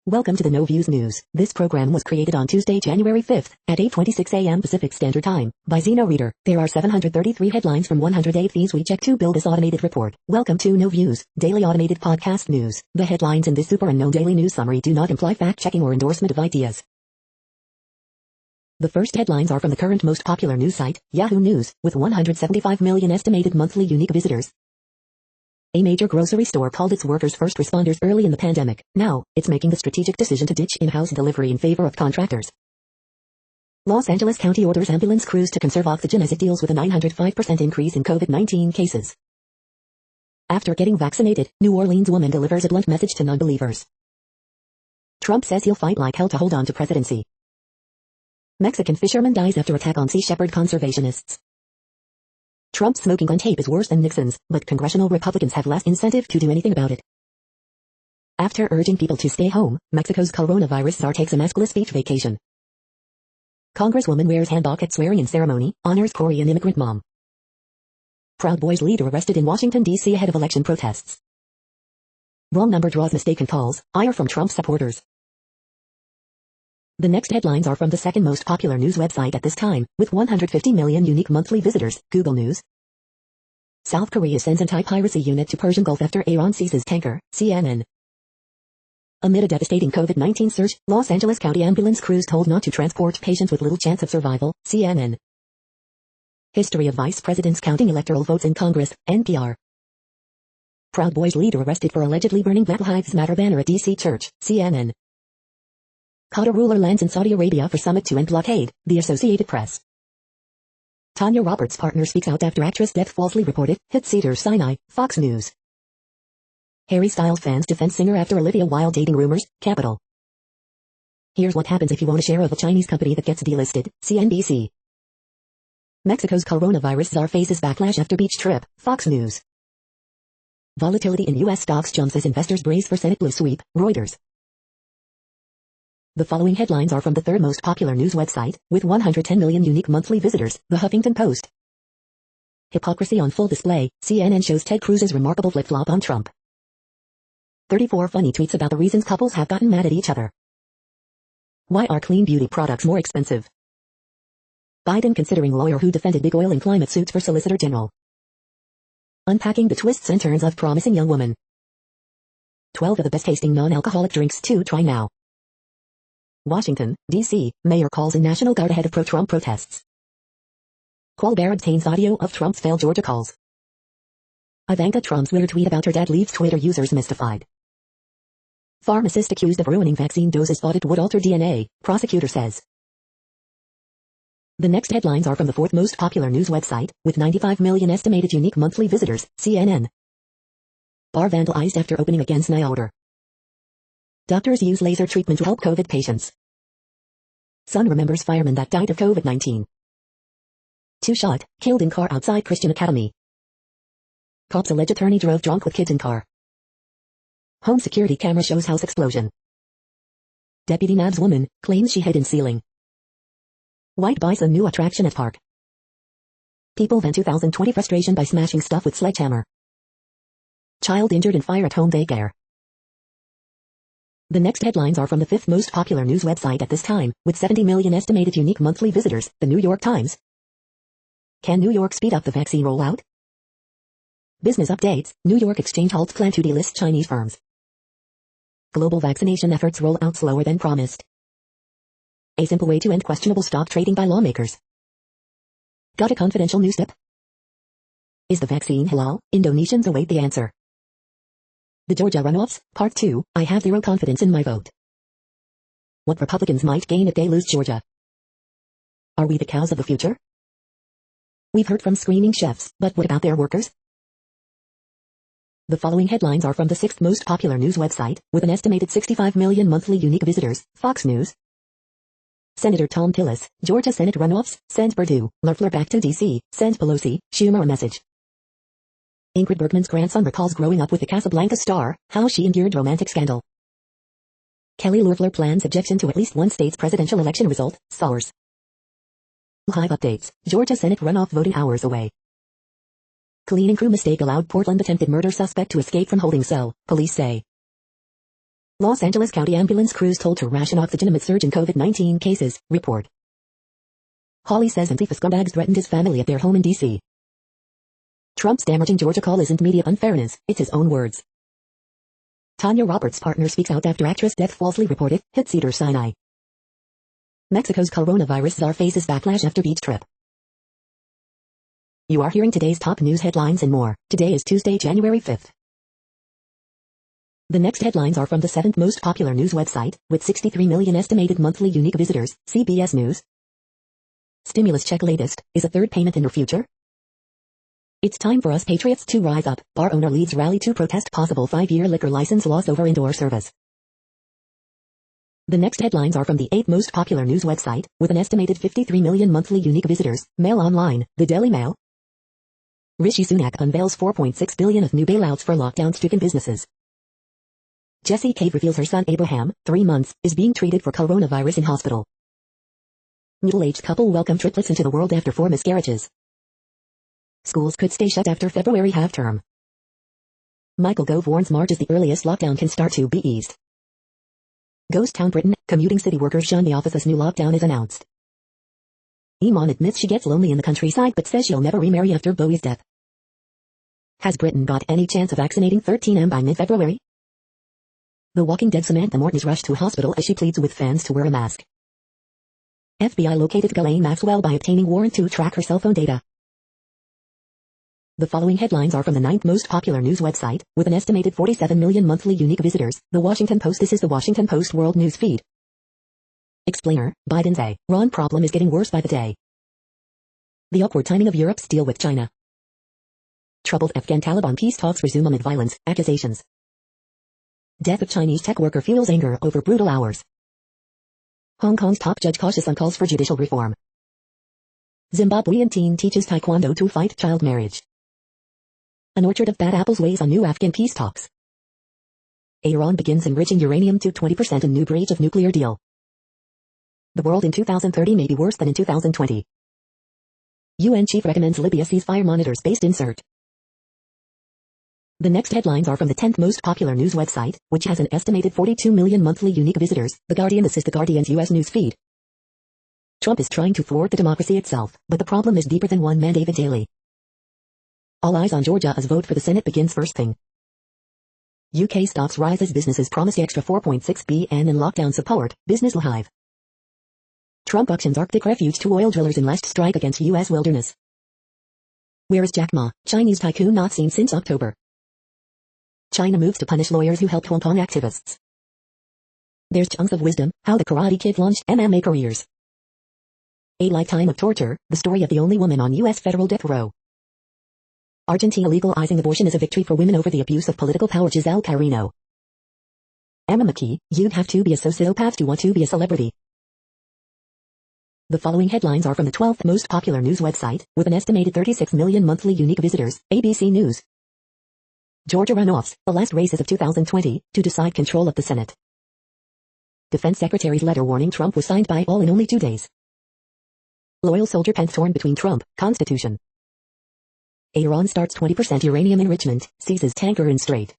Welcome to the No Views News. This program was created on Tuesday, January 5th, at 8:26 a.m. Pacific Standard Time, by Zeno Reader. There are 733 headlines from 108 things we check to build this automated report. Welcome to No Views, daily automated podcast news. The headlines in this super unknown daily news summary do not imply fact-checking or endorsement of ideas. The first headlines are from the current most popular news site, Yahoo News, with 175 million estimated monthly unique visitors. A major grocery store called its workers first responders early in the pandemic. Now, it's making the strategic decision to ditch in-house delivery in favor of contractors. Los Angeles County orders ambulance crews to conserve oxygen as it deals with a 905% increase in COVID-19 cases. After getting vaccinated, New Orleans woman delivers a blunt message to non-believers. Trump says he'll fight like hell to hold on to presidency. Mexican fisherman dies after attack on Sea Shepherd conservationists. Trump's smoking gun tape is worse than Nixon's, but congressional Republicans have less incentive to do anything about it. After urging people to stay home, Mexico's coronavirus czar takes a maskless beach vacation. Congresswoman wears hanbok at swearing-in ceremony, honors Korean immigrant mom. Proud Boys leader arrested in Washington, D.C. ahead of election protests. Wrong number draws mistaken calls, ire from Trump supporters. The next headlines are from the second most popular news website at this time, with 150 million unique monthly visitors, Google News. South Korea sends anti-piracy unit to Persian Gulf after Iran seizes tanker, CNN. Amid a devastating COVID-19 surge, Los Angeles County ambulance crews told not to transport patients with little chance of survival, CNN. History of vice presidents counting electoral votes in Congress, NPR. Proud Boys leader arrested for allegedly burning Black Lives Matter banner at D.C. church, CNN. Qatar ruler lands in Saudi Arabia for summit to end blockade, the Associated Press. Tanya Roberts' partner speaks out after actress death falsely reported, hit Cedars-Sinai, Fox News. Harry Styles fans defend singer after Olivia Wilde dating rumors, Capital. Here's what happens if you own a share of a Chinese company that gets delisted, CNBC. Mexico's coronavirus czar faces backlash after beach trip, Fox News. Volatility in U.S. stocks jumps as investors brace for Senate blue sweep, Reuters. The following headlines are from the third most popular news website, with 110 million unique monthly visitors, The Huffington Post. Hypocrisy on full display, CNN shows Ted Cruz's remarkable flip-flop on Trump. 34 funny tweets about the reasons couples have gotten mad at each other. Why are clean beauty products more expensive? Biden considering lawyer who defended big oil in climate suits for Solicitor General. Unpacking the twists and turns of promising young woman. 12 of the best-tasting non-alcoholic drinks to try now. Washington, D.C., mayor calls in National Guard ahead of pro-Trump protests. Colbert obtains audio of Trump's failed Georgia calls. Ivanka Trump's weird tweet about her dad leaves Twitter users mystified. Pharmacist accused of ruining vaccine doses thought it would alter DNA, prosecutor says. The next headlines are from the fourth most popular news website, with 95 million estimated unique monthly visitors, CNN. Bar vandalized after opening against NIA order. Doctors use laser treatment to help COVID patients. Son remembers fireman that died of COVID-19. 2 shot, killed in car outside Christian Academy. Cops allege attorney drove drunk with kids in car. Home security camera shows house explosion. Deputy nabs woman, claims she hid in ceiling. White bison new attraction at park. People vent 2020 frustration by smashing stuff with sledgehammer. Child injured in fire at home daycare. The next headlines are from the fifth most popular news website at this time, with 70 million estimated unique monthly visitors, The New York Times. Can New York speed up the vaccine rollout? Business updates, New York Exchange halts plan to delist Chinese firms. Global vaccination efforts roll out slower than promised. A simple way to end questionable stock trading by lawmakers. Got a confidential news tip? Is the vaccine halal? Indonesians await the answer. The Georgia runoffs, Part 2, I have zero confidence in my vote. What Republicans might gain if they lose Georgia. Are we the cows of the future? We've heard from screaming chefs, but what about their workers? The following headlines are from the sixth most popular news website, with an estimated 65 million monthly unique visitors, Fox News. Senator Tom Tillis, Georgia Senate runoffs, send Perdue, Loeffler back to D.C., send Pelosi, Schumer a message. Ingrid Bergman's grandson recalls growing up with the Casablanca star, how she endured romantic scandal. Kelly Loeffler plans objection to at least one state's presidential election result, source. Live updates, Georgia Senate runoff voting hours away. Cleaning crew mistake allowed Portland attempted murder suspect to escape from holding cell, police say. Los Angeles County ambulance crews told to ration oxygen amid surge in COVID-19 cases, report. Hawley says Antifa scumbags threatened his family at their home in D.C. Trump's damaging Georgia call isn't media unfairness, it's his own words. Tanya Roberts' partner speaks out after actress death falsely reported, hit Cedars-Sinai. Mexico's coronavirus czar faces backlash after beach trip. You are hearing today's top news headlines and more. Today is Tuesday, January 5th. The next headlines are from the 7th most popular news website, with 63 million estimated monthly unique visitors, CBS News. Stimulus check latest, is a third payment in your future? It's time for us patriots to rise up. Bar owner leads rally to protest possible 5-year liquor license loss over indoor service. The next headlines are from the 8th most popular news website, with an estimated 53 million monthly unique visitors, Mail Online, the Daily Mail. Rishi Sunak unveils $4.6 billion of new bailouts for lockdown-stricken businesses. Jessie Cave reveals her son Abraham, 3 months, is being treated for coronavirus in hospital. Middle-aged couple welcome triplets into the world after 4 miscarriages. Schools could stay shut after February half-term. Michael Gove warns March is the earliest lockdown can start to be eased. Ghost Town Britain, commuting city workers shun the office as new lockdown is announced. Iman admits she gets lonely in the countryside but says she'll never remarry after Bowie's death. Has Britain got any chance of vaccinating 13M by mid-February? The Walking Dead Samantha Morton is rushed to hospital as she pleads with fans to wear a mask. FBI located Ghislaine Maxwell by obtaining warrant to track her cell phone data. The following headlines are from the 9th most popular news website, with an estimated 47 million monthly unique visitors, The Washington Post. This is the Washington Post World News Feed. Explainer, Biden's Iran problem is getting worse by the day. The upward timing of Europe's deal with China. Troubled Afghan Taliban peace talks resume amid violence, accusations. Death of Chinese tech worker fuels anger over brutal hours. Hong Kong's top judge cautious on calls for judicial reform. Zimbabwean teen teaches taekwondo to fight child marriage. An orchard of bad apples weighs on new Afghan peace talks. Iran begins enriching uranium to 20% in new breach of nuclear deal. The world in 2030 may be worse than in 2020. UN chief recommends Libya ceasefire monitors based insert. The next headlines are from the 10th most popular news website, which has an estimated 42 million monthly unique visitors, The Guardian. This is The Guardian's U.S. news feed. Trump is trying to thwart the democracy itself, but the problem is deeper than one man. David Daly. All eyes on Georgia as vote for the Senate begins first thing. UK stocks rise as businesses promise extra 4.6 billion in lockdown support, Business Live. Trump auctions Arctic refuge to oil drillers in last strike against U.S. wilderness. Where is Jack Ma, Chinese tycoon not seen since October? China moves to punish lawyers who helped Hong Kong activists. There's chunks of wisdom, how the Karate Kid launched MMA careers. A lifetime of torture, the story of the only woman on U.S. federal death row. Argentina legalizing abortion is a victory for women over the abuse of political power. Giselle Carino. Emma McKee, you'd have to be a sociopath to want to be a celebrity. The following headlines are from the 12th most popular news website, with an estimated 36 million monthly unique visitors, ABC News. Georgia runoffs, the last races of 2020, to decide control of the Senate. Defense Secretary's letter warning Trump was signed by all in only 2 days. Loyal soldier Pence torn between Trump, Constitution. Iran starts 20% uranium enrichment, seizes tanker in Strait.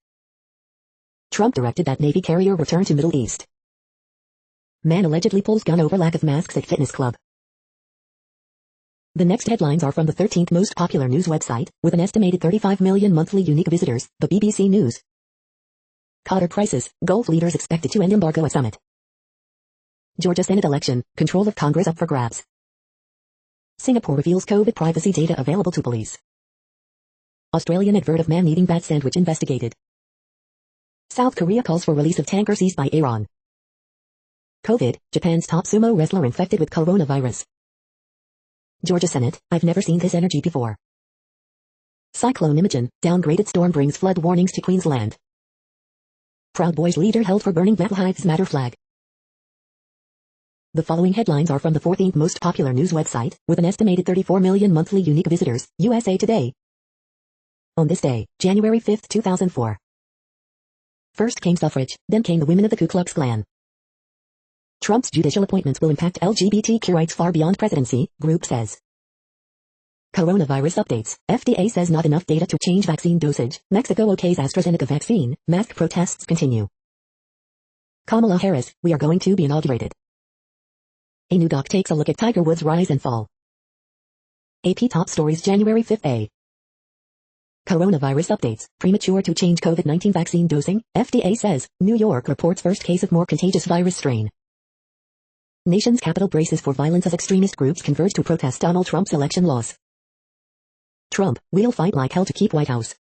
Trump directed that Navy carrier return to Middle East. Man allegedly pulls gun over lack of masks at fitness club. The next headlines are from the 13th most popular news website, with an estimated 35 million monthly unique visitors, the BBC News. Qatar crisis, Gulf leaders expected to end embargo at summit. Georgia Senate election, control of Congress up for grabs. Singapore reveals COVID privacy data available to police. Australian advert of man eating bat sandwich investigated. South Korea calls for release of tanker seized by Iran. COVID, Japan's top sumo wrestler infected with coronavirus. Georgia Senate, I've never seen this energy before. Cyclone Imogen, downgraded storm brings flood warnings to Queensland. Proud Boys leader held for burning Black Lives Matter flag. The following headlines are from the 14th most popular news website, with an estimated 34 million monthly unique visitors, USA Today. On this day, January 5, 2004. First came suffrage, then came the women of the Ku Klux Klan. Trump's judicial appointments will impact LGBTQ rights far beyond presidency, group says. Coronavirus updates. FDA says not enough data to change vaccine dosage. Mexico okays AstraZeneca vaccine. Mask protests continue. Kamala Harris, we are going to be inaugurated. A new doc takes a look at Tiger Woods' rise and fall. AP Top Stories January 5th A. Coronavirus updates, premature to change COVID-19 vaccine dosing, FDA says, New York reports first case of more contagious virus strain. Nation's capital braces for violence as extremist groups converge to protest Donald Trump's election loss. Trump, we'll fight like hell to keep White House.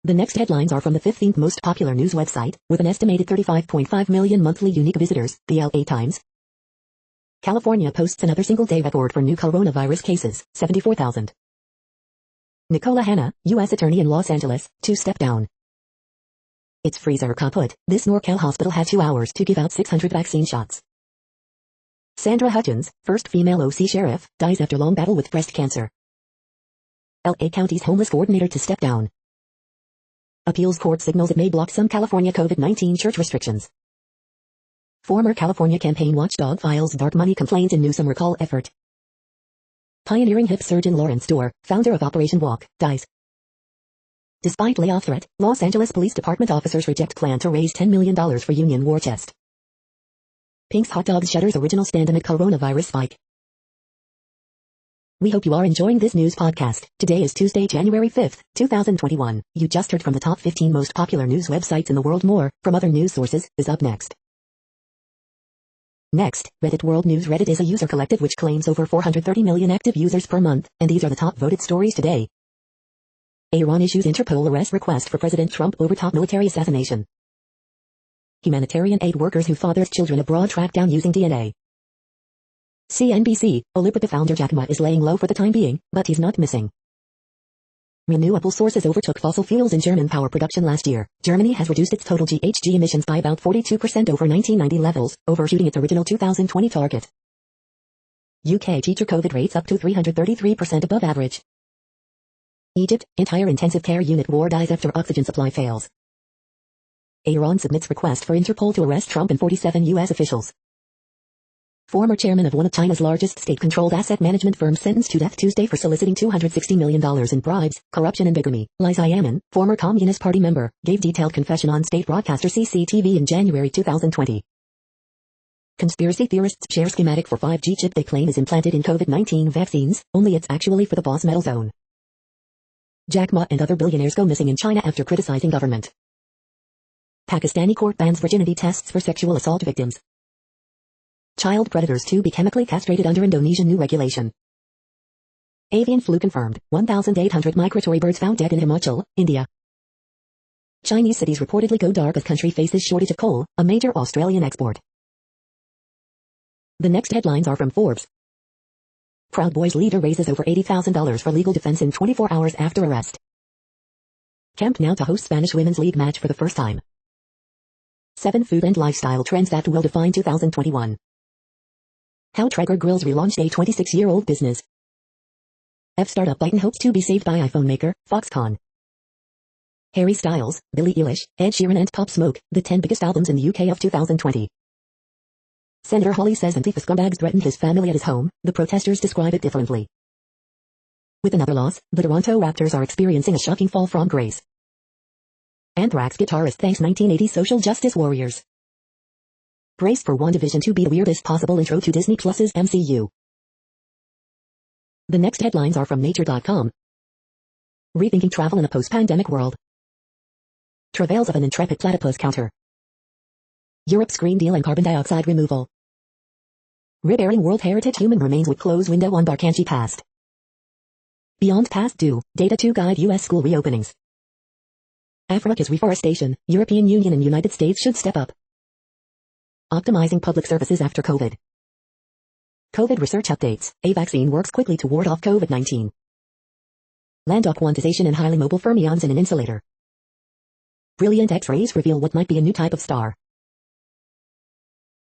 The next headlines are from the 15th most popular news website, with an estimated 35.5 million monthly unique visitors, the LA Times. California posts another single-day record for new coronavirus cases, 74,000. Nicola Hanna, U.S. Attorney in Los Angeles, to step down. It's freezer kaput. This NorCal hospital had 2 hours to give out 600 vaccine shots. Sandra Hutchins, first female OC sheriff, dies after long battle with breast cancer. L.A. County's homeless coordinator to step down. Appeals court signals it may block some California COVID-19 church restrictions. Former California campaign watchdog files dark money complaint in Newsom recall effort. Pioneering hip surgeon Lawrence Dorr, founder of Operation Walk, dies. Despite layoff threat, Los Angeles Police Department officers reject plan to raise $10 million for union war chest. Pink's Hot Dogs shutters original stand amid coronavirus spike. We hope you are enjoying this news podcast. Today is Tuesday, January 5th, 2021. You just heard from the top 15 most popular news websites in the world. More from other news sources is up next. Next, Reddit World News. Reddit is a user collective which claims over 430 million active users per month, and these are the top voted stories today. Iran issues Interpol arrest request for President Trump over top military assassination. Humanitarian aid workers who fathers children abroad tracked down using DNA. CNBC, Olipita founder Jack Ma is laying low for the time being, but he's not missing. Renewable sources overtook fossil fuels in German power production last year. Germany has reduced its total GHG emissions by about 42% over 1990 levels, overshooting its original 2020 target. UK teacher COVID rates up to 333% above average. Egypt, entire intensive care unit war dies after oxygen supply fails. Iran submits request for Interpol to arrest Trump and 47 U.S. officials. Former chairman of one of China's largest state-controlled asset management firms sentenced to death Tuesday for soliciting $260 million in bribes, corruption and bigamy. Li Xiamen, former Communist Party member, gave detailed confession on state broadcaster CCTV in January 2020. Conspiracy theorists share schematic for 5G chip they claim is implanted in COVID-19 vaccines, only it's actually for the boss metal zone. Jack Ma and other billionaires go missing in China after criticizing government. Pakistani court bans virginity tests for sexual assault victims. Child predators to be chemically castrated under Indonesian new regulation. Avian flu confirmed, 1,800 migratory birds found dead in Himachal, India. Chinese cities reportedly go dark as country faces shortage of coal, a major Australian export. The next headlines are from Forbes. Proud Boys leader raises over $80,000 for legal defense in 24 hours after arrest. Camp now to host Spanish Women's League match for the first time. 7 food and lifestyle trends that will define 2021. How Traeger Grills relaunched a 26-year-old business. Startup Byton hopes to be saved by iPhone maker, Foxconn. Harry Styles, Billie Eilish, Ed Sheeran and Pop Smoke, the 10 biggest albums in the UK of 2020. Senator Hawley says Antifa scumbags threatened his family at his home, the protesters describe it differently. With another loss, the Toronto Raptors are experiencing a shocking fall from grace. Anthrax guitarist thanks 1980s social justice warriors. Brace for WandaVision to be the weirdest possible intro to Disney Plus's MCU. The next headlines are from Nature.com. Rethinking travel in a post-pandemic world. Travails of an intrepid platypus counter. Europe's Green Deal and carbon dioxide removal. Repairing World Heritage human remains with closed window on Barkanchi past. Beyond past due, data to guide U.S. school reopenings. Africa's reforestation, European Union and United States should step up. Optimizing public services after COVID. COVID research updates. A vaccine works quickly to ward off COVID-19. Lambda quantization in highly mobile fermions in an insulator. Brilliant X-rays reveal what might be a new type of star.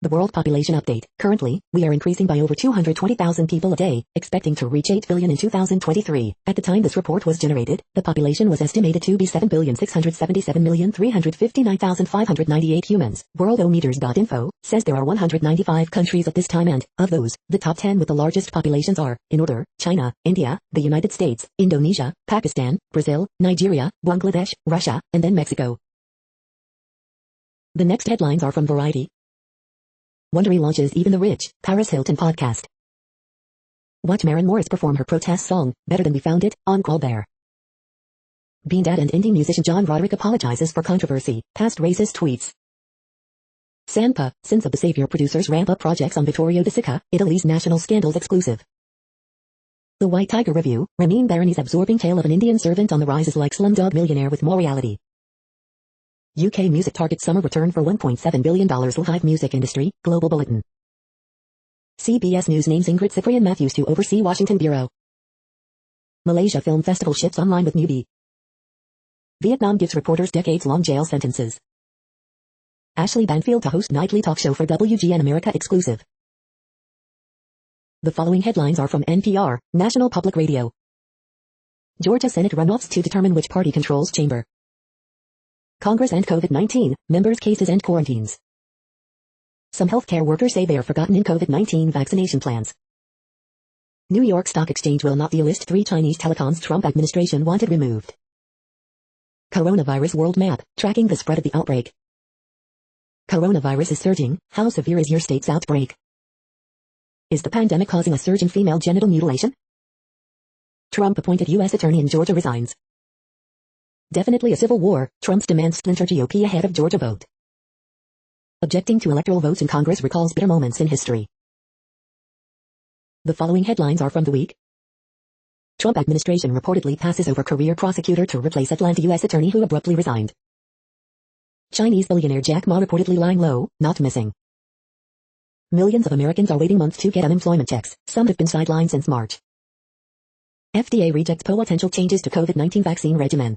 The world population update. Currently, we are increasing by over 220,000 people a day, expecting to reach 8 billion in 2023. At the time this report was generated, the population was estimated to be 7,677,359,598 humans. Worldometers.info says there are 195 countries at this time and, of those, the top 10 with the largest populations are, in order, China, India, the United States, Indonesia, Pakistan, Brazil, Nigeria, Bangladesh, Russia, and then Mexico. The next headlines are from Variety. Wondery launches Even the Rich, Paris Hilton podcast. Watch Maren Morris perform her protest song, Better Than We Found It, on Colbert. Bean Dad and indie musician John Roderick apologizes for controversy, past racist tweets. Sanpa, Sins of the Savior producers ramp up projects on Vittorio De Sica, Italy's national scandals exclusive. The White Tiger Review, Ramin Barani's absorbing tale of an Indian servant on the rise is like Slumdog Millionaire with more reality. UK music targets summer return for $1.7 billion live music industry, Global Bulletin. CBS News names Ingrid Cyprian Matthews to oversee Washington Bureau. Malaysia Film Festival ships online with newbie. Vietnam gives reporters decades-long jail sentences. Ashley Banfield to host nightly talk show for WGN America exclusive. The following headlines are from NPR, National Public Radio. Georgia Senate runoffs to determine which party controls chamber. Congress and COVID-19, members' cases and quarantines. Some healthcare workers say they are forgotten in COVID-19 vaccination plans. New York Stock Exchange will not delist 3 Chinese telecoms Trump administration wanted removed. Coronavirus world map, tracking the spread of the outbreak. Coronavirus is surging, how severe is your state's outbreak? Is the pandemic causing a surge in female genital mutilation? Trump appointed U.S. attorney in Georgia resigns. Definitely a civil war, Trump's demands splinter GOP ahead of Georgia vote. Objecting to electoral votes in Congress recalls bitter moments in history. The following headlines are from The Week. Trump administration reportedly passes over career prosecutor to replace Atlanta U.S. attorney who abruptly resigned. Chinese billionaire Jack Ma reportedly lying low, not missing. Millions of Americans are waiting months to get unemployment checks, some have been sidelined since March. FDA rejects potential changes to COVID-19 vaccine regimen.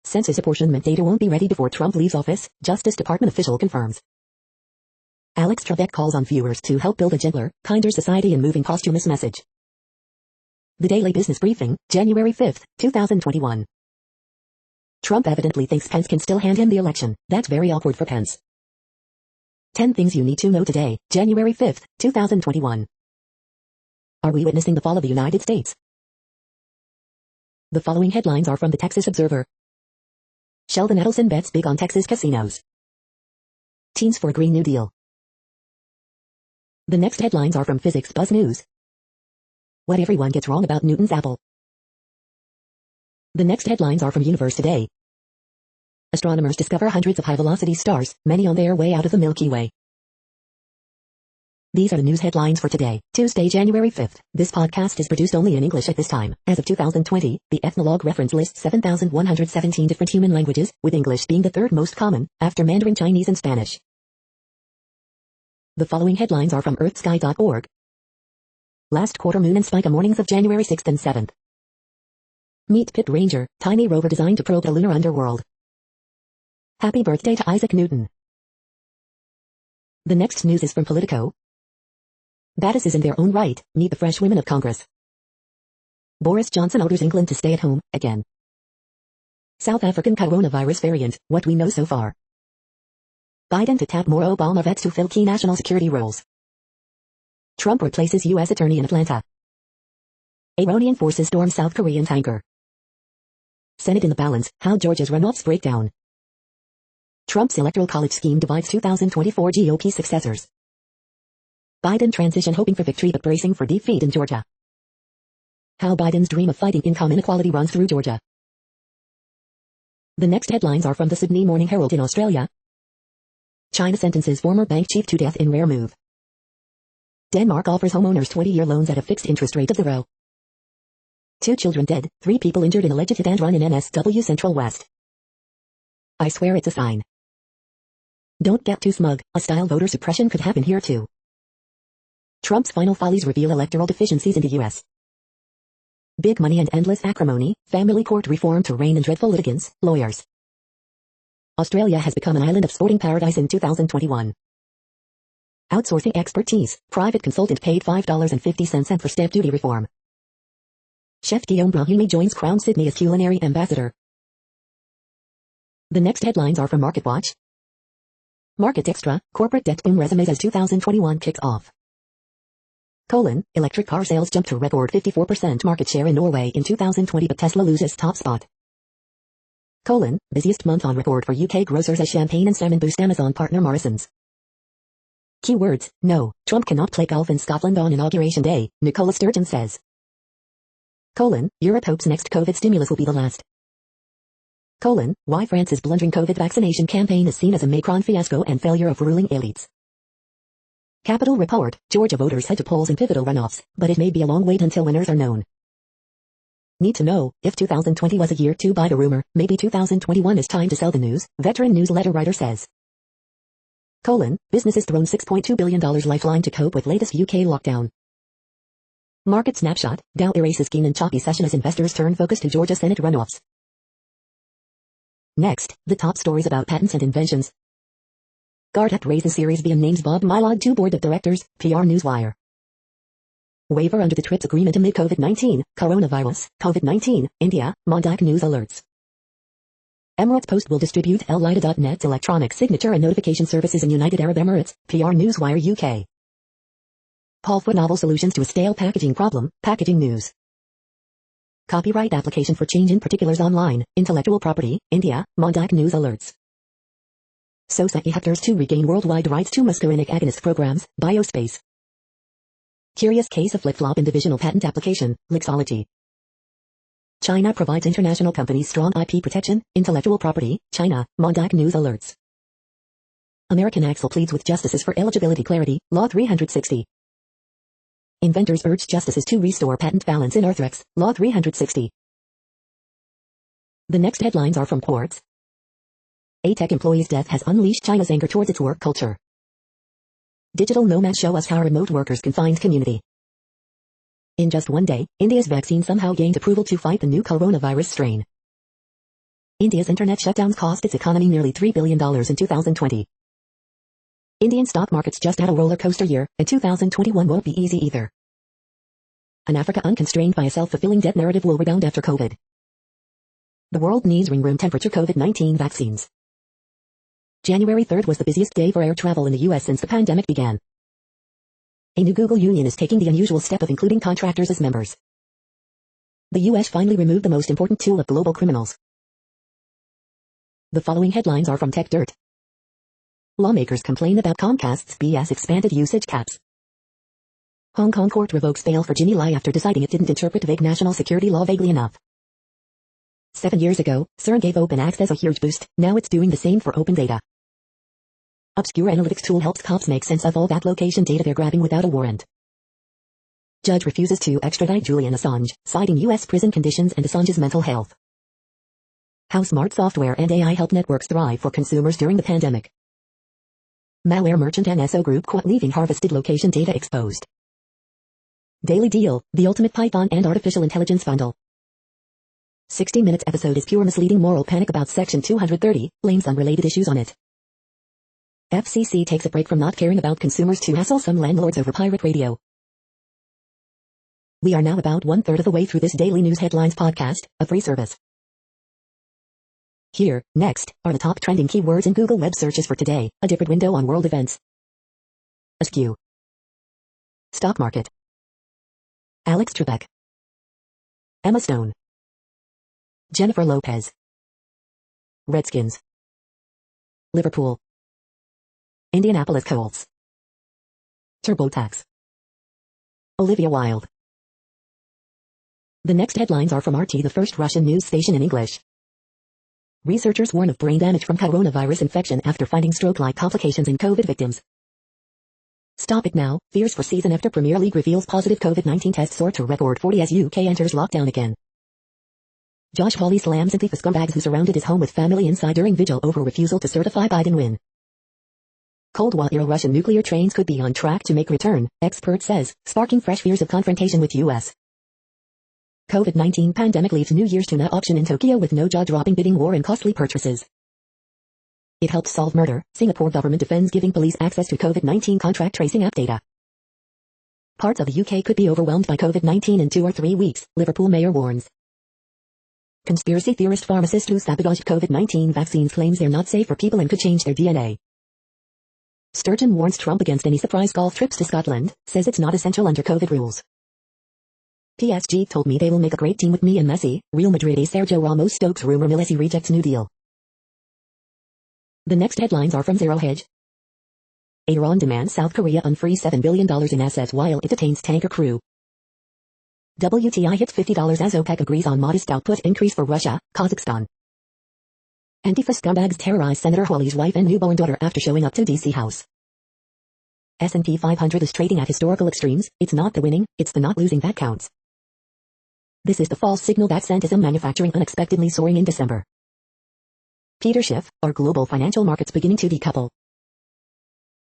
Census apportionment data won't be ready before Trump leaves office, Justice Department official confirms. Alex Trebek calls on viewers to help build a gentler, kinder society in moving posthumous message. The Daily Business Briefing, January 5, 2021. Trump evidently thinks Pence can still hand him the election. That's very awkward for Pence. 10 things you need to know today, January 5, 2021. Are we witnessing the fall of the United States? The following headlines are from the Texas Observer. Sheldon Adelson bets big on Texas casinos. Teens for a Green New Deal. The next headlines are from Physics Buzz News. What everyone gets wrong about Newton's apple. The next headlines are from Universe Today. Astronomers discover hundreds of high-velocity stars, many on their way out of the Milky Way. These are the news headlines for today, Tuesday, January 5th. This podcast is produced only in English at this time. As of 2020, the Ethnologue reference lists 7,117 different human languages, with English being the third most common, after Mandarin Chinese and Spanish. The following headlines are from earthsky.org. Last quarter moon and Spica mornings of January 6th and 7th. Meet Pit Ranger, tiny rover designed to probe the lunar underworld. Happy birthday to Isaac Newton. The next news is from Politico. Badasses in their own right, meet the fresh women of Congress. Boris Johnson orders England to stay at home, again. South African coronavirus variant, what we know so far. Biden to tap more Obama vets to fill key national security roles. Trump replaces U.S. attorney in Atlanta. Iranian forces storm South Korean tanker. Senate in the balance, how Georgia's runoffs break down. Trump's electoral college scheme divides 2024 GOP successors. Biden transition hoping for victory but bracing for defeat in Georgia. How Biden's dream of fighting income inequality runs through Georgia. The next headlines are from the Sydney Morning Herald in Australia. China sentences former bank chief to death in rare move. Denmark offers homeowners 20-year loans at a fixed interest rate of 0. 2 children dead, 3 people injured in alleged hit and run in NSW Central West. I swear it's a sign. Don't get too smug, a style voter suppression could happen here too. Trump's final follies reveal electoral deficiencies in the U.S. Big money and endless acrimony, family court reform to rein in dreadful litigants, lawyers. Australia has become an island of sporting paradise in 2021. Outsourcing expertise, private consultant paid $5.50 for stamp duty reform. Chef Guillaume Brahimi joins Crown Sydney as culinary ambassador. The next headlines are from MarketWatch. Market Extra, corporate debt boom resumes as 2021 kicks off. Electric car sales jump to record 54% market share in Norway in 2020 but Tesla loses top spot. Busiest month on record for UK grocers as champagne and salmon boost Amazon partner Morrison's. Keywords, no, Trump cannot play golf in Scotland on Inauguration Day, Nicola Sturgeon says. Europe hopes next COVID stimulus will be the last. Why France's blundering COVID vaccination campaign is seen as a Macron fiasco and failure of ruling elites. Capital Report, Georgia voters head to polls in pivotal runoffs, but it may be a long wait until winners are known. Need to know, if 2020 was a year to buy the rumor, maybe 2021 is time to sell the news, veteran newsletter writer says. Businesses thrown $6.2 billion lifeline to cope with latest UK lockdown. Market snapshot, Dow erases gain in choppy session as investors turn focus to Georgia Senate runoffs. Next, the top stories about patents and inventions. Guard Act raises Series B and names Bob Mylod to board of directors, PR Newswire. Waiver under the TRIPS agreement amid COVID-19, coronavirus, COVID-19, India, Mondak News alerts. Emirates Post will distribute Elida.net's electronic signature and notification services in United Arab Emirates, PR Newswire UK. Paul Foot novel solutions to a stale packaging problem, packaging news. Copyright application for change in particulars online, intellectual property, India, Mondak News alerts. Soseki Hectors to regain worldwide rights to muscarinic agonist programs, Biospace. Curious case of flip-flop in divisional patent application, Lixology. China provides international companies strong IP protection, intellectual property, China, Mondak News alerts. American Axle pleads with justices for eligibility clarity, Law 360. Inventors urge justices to restore patent balance in Arthrex, Law 360. The next headlines are from Quartz. A tech employee's death has unleashed China's anger towards its work culture. Digital nomads show us how remote workers can find community. In just one day, India's vaccine somehow gained approval to fight the new coronavirus strain. India's internet shutdowns cost its economy nearly $3 billion in 2020. Indian stock markets just had a roller coaster year, and 2021 won't be easy either. An Africa unconstrained by a self-fulfilling debt narrative will rebound after COVID. The world needs room temperature COVID-19 vaccines. January 3rd was the busiest day for air travel in the US since the pandemic began. A new Google union is taking the unusual step of including contractors as members. The US finally removed the most important tool of global criminals. The following headlines are from Tech Dirt. Lawmakers complain about Comcast's BS expanded usage caps. Hong Kong court revokes bail for Ginny Lai after deciding it didn't interpret vague national security law vaguely enough. 7 years ago, CERN gave open access a huge boost, now it's doing the same for open data. Obscure analytics tool helps cops make sense of all that location data they're grabbing without a warrant. Judge refuses to extradite Julian Assange, citing U.S. prison conditions and Assange's mental health. How smart software and AI help networks thrive for consumers during the pandemic. Malware merchant NSO Group caught leaving harvested location data exposed. Daily Deal, the ultimate Python and artificial intelligence bundle. 60 Minutes episode is pure misleading moral panic about Section 230, blames unrelated issues on it. FCC takes a break from not caring about consumers to hassle some landlords over pirate radio. We are now about 1/3 of the way through this daily news headlines podcast, a free service. Here, next, are the top trending keywords in Google web searches for today, a different window on world events. Askew. Stock market. Alex Trebek. Emma Stone. Jennifer Lopez. Redskins. Liverpool. Indianapolis Colts. TurboTax. Olivia Wilde. The next headlines are from RT, the first Russian news station in English. Researchers warn of brain damage from coronavirus infection after finding stroke-like complications in COVID victims. Stop it now, fears for season after Premier League reveals positive COVID-19 tests soar to record 40 as UK enters lockdown again. Josh Hawley slams Antifa scumbags who surrounded his home with family inside during vigil over refusal to certify Biden win. Cold War-era Russian nuclear trains could be on track to make return, expert says, sparking fresh fears of confrontation with U.S. COVID-19 pandemic leaves New Year's tuna auction in Tokyo with no jaw-dropping bidding war and costly purchases. It helped solve murder. Singapore government defends giving police access to COVID-19 contract tracing app data. Parts of the UK could be overwhelmed by COVID-19 in 2 or 3 weeks, Liverpool mayor warns. Conspiracy theorist pharmacist who sabotaged COVID-19 vaccines claims they're not safe for people and could change their DNA. Sturgeon warns Trump against any surprise golf trips to Scotland, says it's not essential under COVID rules. PSG told me they will make a great team with me and Messi. Real Madrid ace Sergio Ramos stokes rumor Messi rejects new deal. The next headlines are from Zero Hedge. Iran demands South Korea unfreeze $7 billion in assets while it detains tanker crew. WTI hits $50 as OPEC agrees on modest output increase for Russia, Kazakhstan. Antifa scumbags terrorize Senator Hawley's wife and newborn daughter after showing up to D.C. House. S&P 500 is trading at historical extremes. It's not the winning, it's the not losing that counts. This is the false signal that sent SM manufacturing unexpectedly soaring in December. Peter Schiff, are global financial markets beginning to decouple?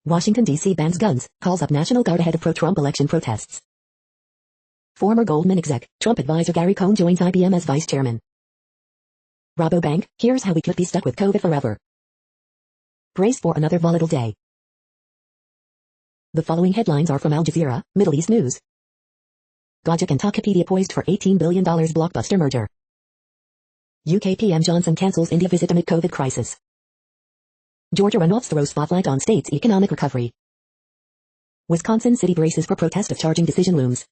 Washington, D.C. bans guns, calls up National Guard ahead of pro-Trump election protests. Former Goldman exec, Trump advisor Gary Cohn joins IBM as vice chairman. Rabobank, here's how we could be stuck with COVID forever. Brace for another volatile day. The following headlines are from Al Jazeera, Middle East News. Gojek and Tokopedia poised for $18 billion blockbuster merger. UK PM Johnson cancels India visit amid COVID crisis. Georgia runoffs throw spotlight on state's economic recovery. Wisconsin city braces for protest of charging decision looms.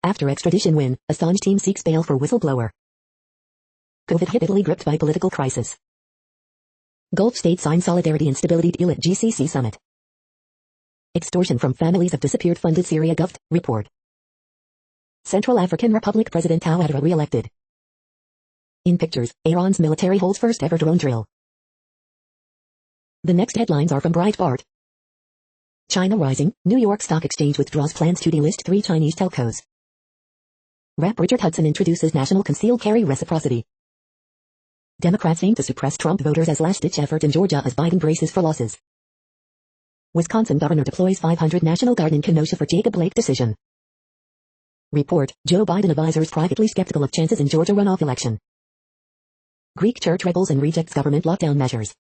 After extradition win, Assange team seeks bail for whistleblower. COVID hit Italy gripped by political crisis. Gulf states sign solidarity and stability deal at GCC summit. Extortion from families of disappeared funded Syria Gulf report. Central African Republic President Ouattara re-elected. In pictures, Iran's military holds first ever drone drill. The next headlines are from Breitbart. China rising, New York Stock Exchange withdraws plans to delist 3 Chinese telcos. Rep. Richard Hudson introduces national concealed carry reciprocity. Democrats aim to suppress Trump voters as last-ditch effort in Georgia as Biden braces for losses. Wisconsin governor deploys 500 National Guard in Kenosha for Jacob Blake decision. Report, Joe Biden advisors privately skeptical of chances in Georgia runoff election. Greek church rebels and rejects government lockdown measures.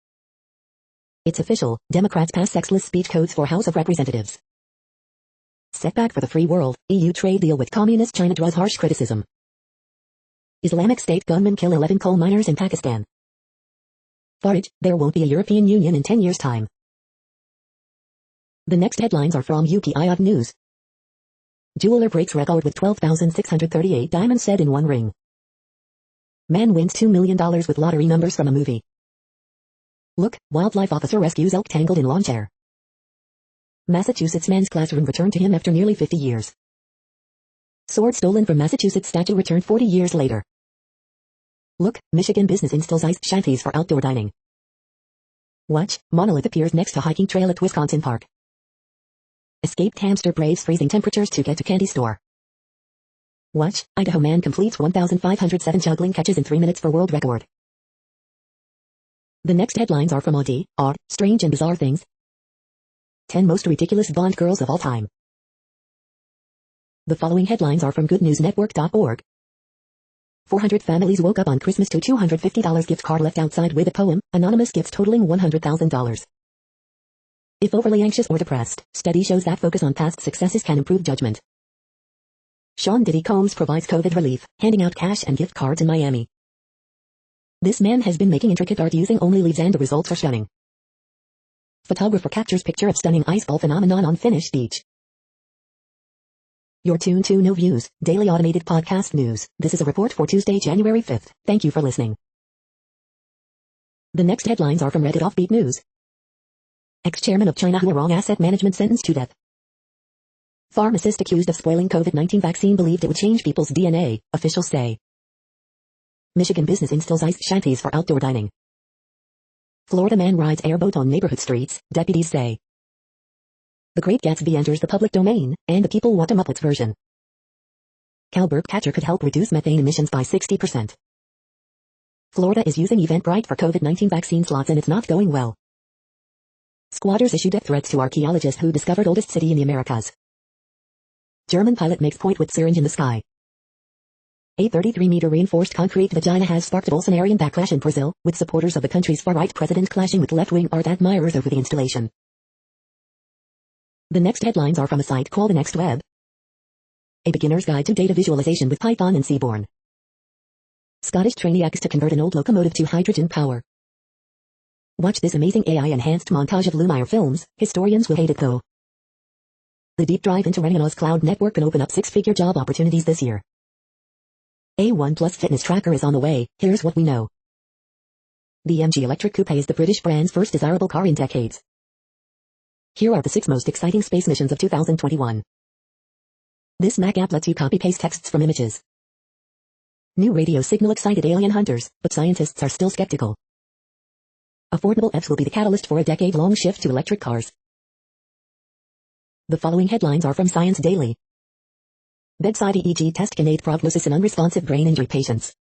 It's official, Democrats pass sexless speech codes for House of Representatives. Setback for the free world, EU trade deal with communist China draws harsh criticism. Islamic State gunmen kill 11 coal miners in Pakistan. Farage, there won't be a European Union in 10 years' time. The next headlines are from UPI News. Jeweler breaks record with 12,638 diamonds set in one ring. Man wins $2 million with lottery numbers from a movie. Look, wildlife officer rescues elk tangled in lawn chair. Massachusetts man's classroom returned to him after nearly 50 years. Sword stolen from Massachusetts statue returned 40 years later. Look, Michigan business installs ice shanties for outdoor dining. Watch, monolith appears next to hiking trail at Wisconsin park. Escaped hamster braves freezing temperatures to get to candy store. Watch, Idaho man completes 1,507 juggling catches in 3 minutes for world record. The next headlines are from Odd, Strange and Bizarre Things. 10 most ridiculous Bond girls of all time. The following headlines are from goodnewsnetwork.org. 400 families woke up on Christmas to $250 gift card left outside with a poem, anonymous gifts totaling $100,000. If overly anxious or depressed, study shows that focus on past successes can improve judgment. Sean Diddy Combs provides COVID relief, handing out cash and gift cards in Miami. This man has been making intricate art using only leaves and the results are stunning. Photographer captures picture of stunning ice ball phenomenon on Finnish beach. You're tuned to No Views, daily automated podcast news. This is a report for Tuesday, January 5th. Thank you for listening. The next headlines are from Reddit Offbeat News. Ex-chairman of China Huarong Asset Management sentenced to death. Pharmacist accused of spoiling COVID-19 vaccine believed it would change people's DNA, officials say. Michigan business installs ice shanties for outdoor dining. Florida man rides airboat on neighborhood streets, deputies say. The Great Gatsby enters the public domain, and the people want a Muppets version. Cal burp catcher could help reduce methane emissions by 60%. Florida is using Eventbrite for COVID-19 vaccine slots and it's not going well. Squatters issue death threats to archaeologist who discovered oldest city in the Americas. German pilot makes point with syringe in the sky. A 33-meter reinforced concrete vagina has sparked Bolsonarian backlash in Brazil, with supporters of the country's far-right president clashing with left-wing art admirers over the installation. The next headlines are from a site called The Next Web. A beginner's guide to data visualization with Python and Seaborn. Scottish trainee acts to convert an old locomotive to hydrogen power. Watch this amazing AI-enhanced montage of Lumiere films, historians will hate it though. The deep dive into Renault's cloud network can open up six-figure job opportunities this year. A One Plus fitness tracker is on the way. Here's what we know. The MG Electric Coupe is the British brand's first desirable car in decades. Here are the 6 most exciting space missions of 2021. This Mac app lets you copy-paste texts from images. New radio signal excited alien hunters, but scientists are still skeptical. Affordable EVs will be the catalyst for a decade-long shift to electric cars. The following headlines are from Science Daily. Bedside EEG test can aid prognosis in unresponsive brain injury patients.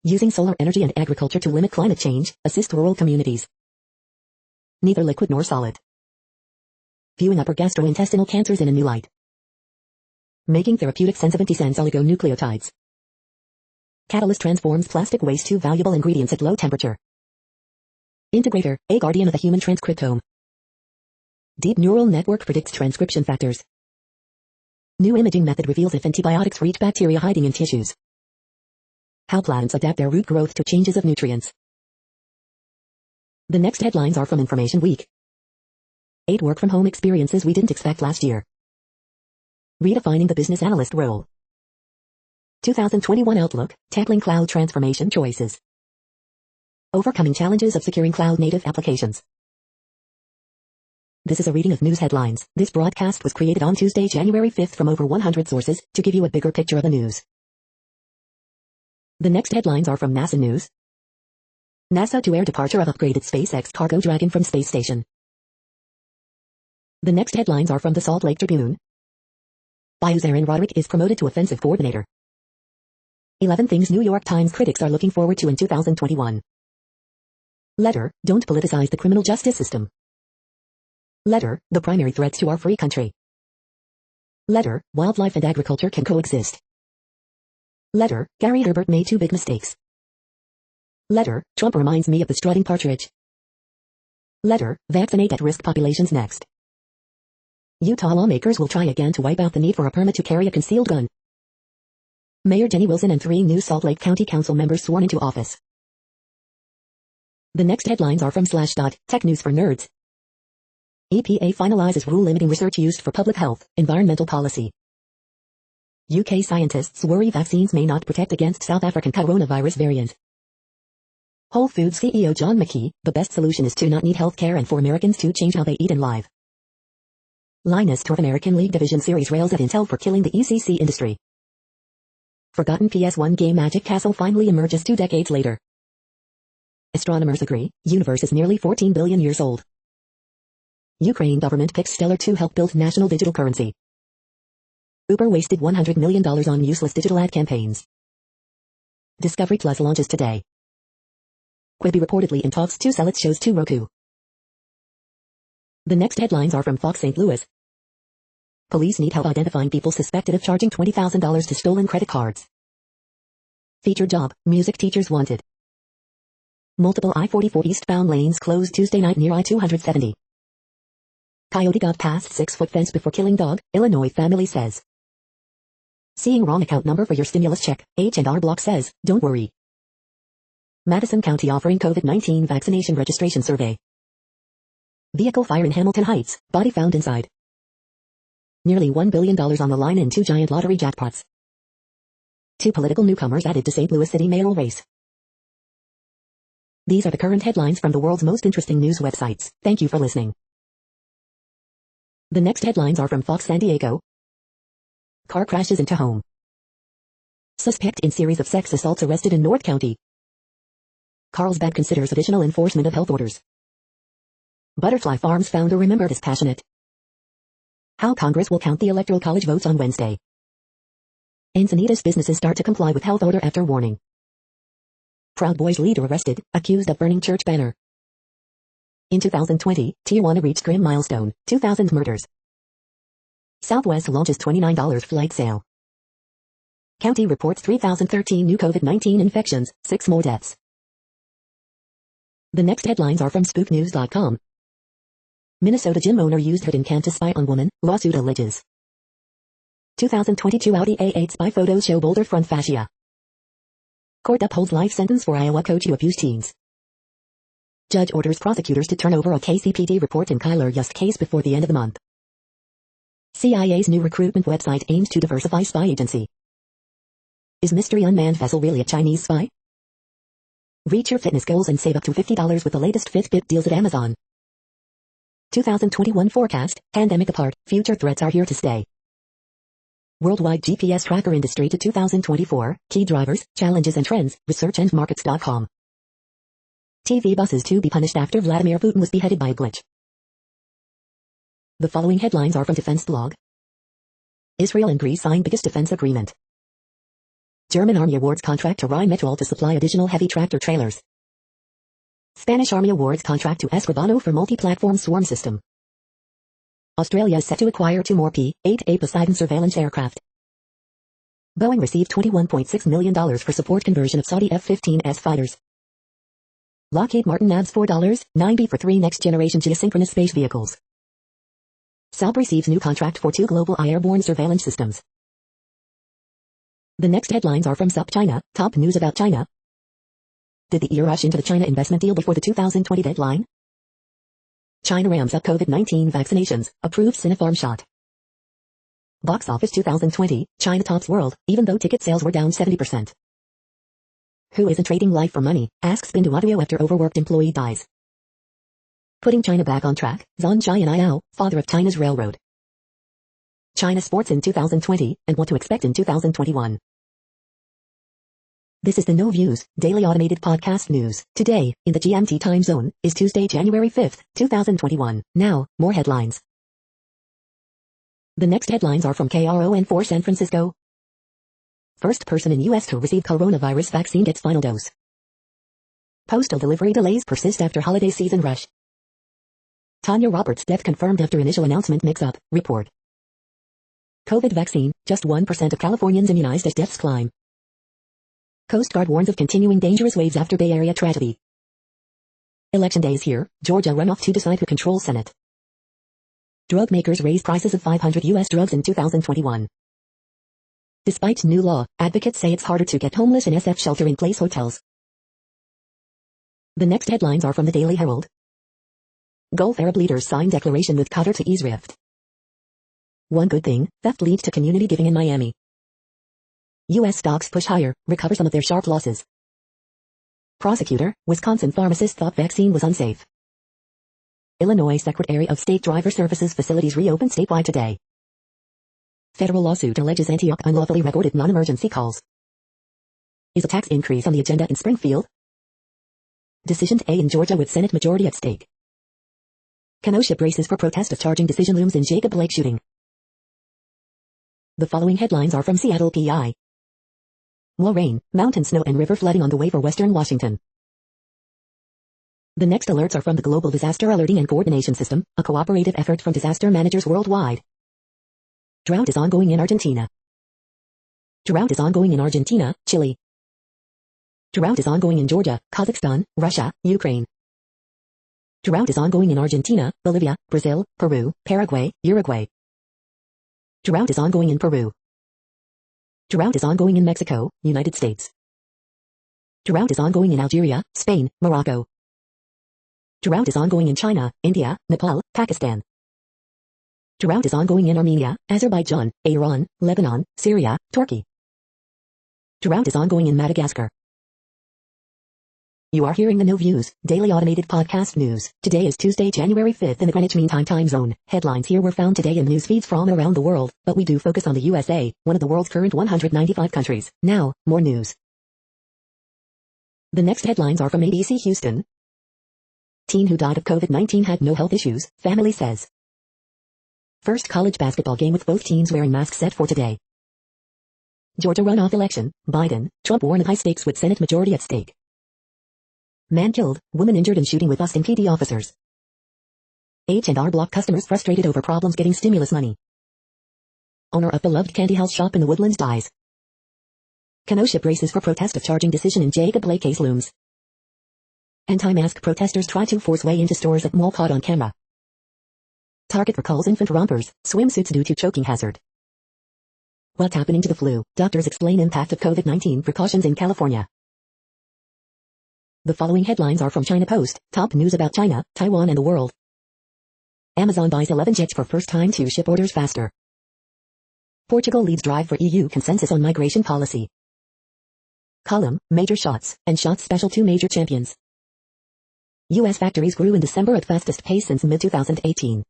Using solar energy and agriculture to limit climate change, assist rural communities. Neither liquid nor solid. Viewing upper gastrointestinal cancers in a new light. Making therapeutic sense of antisense oligonucleotides. Catalyst transforms plastic waste to valuable ingredients at low temperature. Integrator, a guardian of the human transcriptome. Deep neural network predicts transcription factors. New imaging method reveals if antibiotics reach bacteria hiding in tissues. How plants adapt their root growth to changes of nutrients. The next headlines are from Information Week. 8 work-from-home experiences we didn't expect last year. Redefining the business analyst role. 2021 Outlook, tackling cloud transformation choices. Overcoming challenges of securing cloud-native applications. This is a reading of news headlines. This broadcast was created on Tuesday, January 5th from over 100 sources to give you a bigger picture of the news. The next headlines are from NASA News. NASA to air departure of upgraded SpaceX Cargo Dragon from space station. The next headlines are from the Salt Lake Tribune. Bayou's Aaron Roderick is promoted to offensive coordinator. 11 things New York Times critics are looking forward to in 2021. Letter, don't politicize the criminal justice system. Letter, the primary threats to our free country. Letter, wildlife and agriculture can coexist. Letter, Gary Herbert made 2 big mistakes. Letter, Trump reminds me of the strutting partridge. Letter, vaccinate at-risk populations next. Utah lawmakers will try again to wipe out the need for a permit to carry a concealed gun. Mayor Jenny Wilson and 3 new Salt Lake County Council members sworn into office. The next headlines are from Slashdot, tech news for nerds. EPA finalizes rule limiting research used for public health, environmental policy. UK scientists worry vaccines may not protect against South African coronavirus variant. Whole Foods CEO John McKee, the best solution is to not need health care and for Americans to change how they eat and live. Linus Torf American League Division Series rails at Intel for killing the ECC industry. Forgotten PS1 game Magic Castle finally emerges 2 decades later. Astronomers agree, universe is nearly 14 billion years old. Ukraine government picks Stellar to help build national digital currency. Uber wasted $100 million on useless digital ad campaigns. Discovery Plus launches today. Quibi reportedly in talks to sell its shows to Roku. The next headlines are from Fox St. Louis. Police need help identifying people suspected of charging $20,000 to stolen credit cards. Featured job, music teachers wanted. Multiple I-44 eastbound lanes closed Tuesday night near I-270. Coyote got past 6-foot fence before killing dog, Illinois family says. Seeing wrong account number for your stimulus check, H&R Block says, don't worry. Madison County offering COVID-19 vaccination registration survey. Vehicle fire in Hamilton Heights, body found inside. Nearly $1 billion on the line in 2 giant lottery jackpots. 2 political newcomers added to St. Louis City mayoral race. These are the current headlines from the world's most interesting news websites. Thank you for listening. The next headlines are from Fox San Diego. Car crashes into home. Suspect in series of sex assaults arrested in North County. Carlsbad considers additional enforcement of health orders. Butterfly Farms founder remembered as passionate. How Congress will count the Electoral College votes on Wednesday. Encinitas businesses start to comply with health order after warning. Proud Boys leader arrested, accused of burning church banner. In 2020, Tijuana reached grim milestone, 2,000 murders. Southwest launches $29 flight sale. County reports 3,013 new COVID-19 infections, 6 more deaths. The next headlines are from SpookNews.com. Minnesota gym owner used hidden cam to spy on woman, lawsuit alleges. 2022 Audi A8 spy photos show boulder front fascia. Court upholds life sentence for Iowa coach who abused teens. Judge orders prosecutors to turn over a KCPD report in Kyler Yust case before the end of the month. CIA's new recruitment website aims to diversify spy agency. Is mystery unmanned vessel really a Chinese spy? Reach your fitness goals and save up to $50 with the latest Fitbit deals at Amazon. 2021 forecast, pandemic apart, future threats are here to stay. Worldwide GPS tracker industry to 2024, key drivers, challenges and trends, researchandmarkets.com. TV buses to be punished after Vladimir Putin was beheaded by a glitch. The following headlines are from Defense Blog. Israel and Greece sign biggest defense agreement. German Army awards contract to Rheinmetall to supply additional heavy tractor trailers. Spanish Army awards contract to Escribano for multi-platform swarm system. Australia is set to acquire 2 more P-8A Poseidon surveillance aircraft. Boeing received $21.6 million for support conversion of Saudi F-15S fighters. Lockheed Martin nabs $4.9 for 3 next-generation geosynchronous space vehicles. Saab receives new contract for 2 global airborne surveillance systems. The next headlines are from SupChina, top news about China. Did the EU rush into the China investment deal before the 2020 deadline? China ramps up COVID-19 vaccinations, approves Sinopharm shot. Box office 2020, China tops world, even though ticket sales were down 70%. Who isn't trading life for money, asks Pinduoduo after overworked employee dies. Putting China back on track, Zhang Jian'ao, father of China's railroad. China sports in 2020, and what to expect in 2021. This is the No Views, daily automated podcast news. Today, in the GMT time zone, is Tuesday, January 5th, 2021. Now, more headlines. The next headlines are from KRON4 San Francisco. First person in U.S. to receive coronavirus vaccine gets final dose. Postal delivery delays persist after holiday season rush. Tanya Roberts' death confirmed after initial announcement mix-up, report. COVID vaccine, just 1% of Californians immunized as deaths climb. Coast Guard warns of continuing dangerous waves after Bay Area tragedy. Election day is here, Georgia runoff to decide who controls Senate. Drug makers raise prices of 500 U.S. drugs in 2021. Despite new law, advocates say it's harder to get homeless in SF shelter-in-place hotels. The next headlines are from the Daily Herald. Gulf Arab leaders sign declaration with Qatar to ease rift. One good thing, theft leads to community giving in Miami. U.S. stocks push higher, recover some of their sharp losses. Prosecutor, Wisconsin pharmacist thought vaccine was unsafe. Illinois Secretary of State driver services facilities reopen statewide today. Federal lawsuit alleges Antioch unlawfully recorded non-emergency calls. Is a tax increase on the agenda in Springfield? Decision to A in Georgia with Senate majority at stake. Kenosha braces for protest of charging decision looms in Jacob Blake shooting. The following headlines are from Seattle PI. More rain, mountain snow and river flooding on the way for western Washington. The next alerts are from the Global Disaster Alerting and Coordination System, a cooperative effort from disaster managers worldwide. Drought is ongoing in Argentina. Drought is ongoing in Argentina, Chile. Drought is ongoing in Georgia, Kazakhstan, Russia, Ukraine. Drought is ongoing in Argentina, Bolivia, Brazil, Peru, Paraguay, Uruguay. Drought is ongoing in Peru. Drought is ongoing in Mexico, United States. Drought is ongoing in Algeria, Spain, Morocco. Drought is ongoing in China, India, Nepal, Pakistan. Drought is ongoing in Armenia, Azerbaijan, Iran, Lebanon, Syria, Turkey. Drought is ongoing in Madagascar. You are hearing the No Views, daily automated podcast news. Today is Tuesday, January 5th in the Greenwich Mean Time zone. Headlines here were found today in news feeds from around the world, but we do focus on the USA, one of the world's current 195 countries. Now, more news. The next headlines are from ABC Houston. Teen who died of COVID-19 had no health issues, family says. First college basketball game with both teams wearing masks set for today. Georgia runoff election, Biden, Trump warn of high stakes with Senate majority at stake. Man killed, woman injured in shooting with Austin PD officers. H&R Block customers frustrated over problems getting stimulus money. Owner of beloved candy house shop in the Woodlands dies. Kenosha braces for protest of charging decision in Jacob Blake case looms. Anti-mask protesters try to force way into stores at mall caught on camera. Target recalls infant rompers, swimsuits due to choking hazard. What's happening to the flu? Doctors explain impact of COVID-19 precautions in California. The following headlines are from China Post, top news about China, Taiwan and the world. Amazon buys 11 jets for first time to ship orders faster. Portugal leads drive for EU consensus on migration policy. Column, major shots, and shots special 2 major champions. U.S. factories grew in December at fastest pace since mid-2018.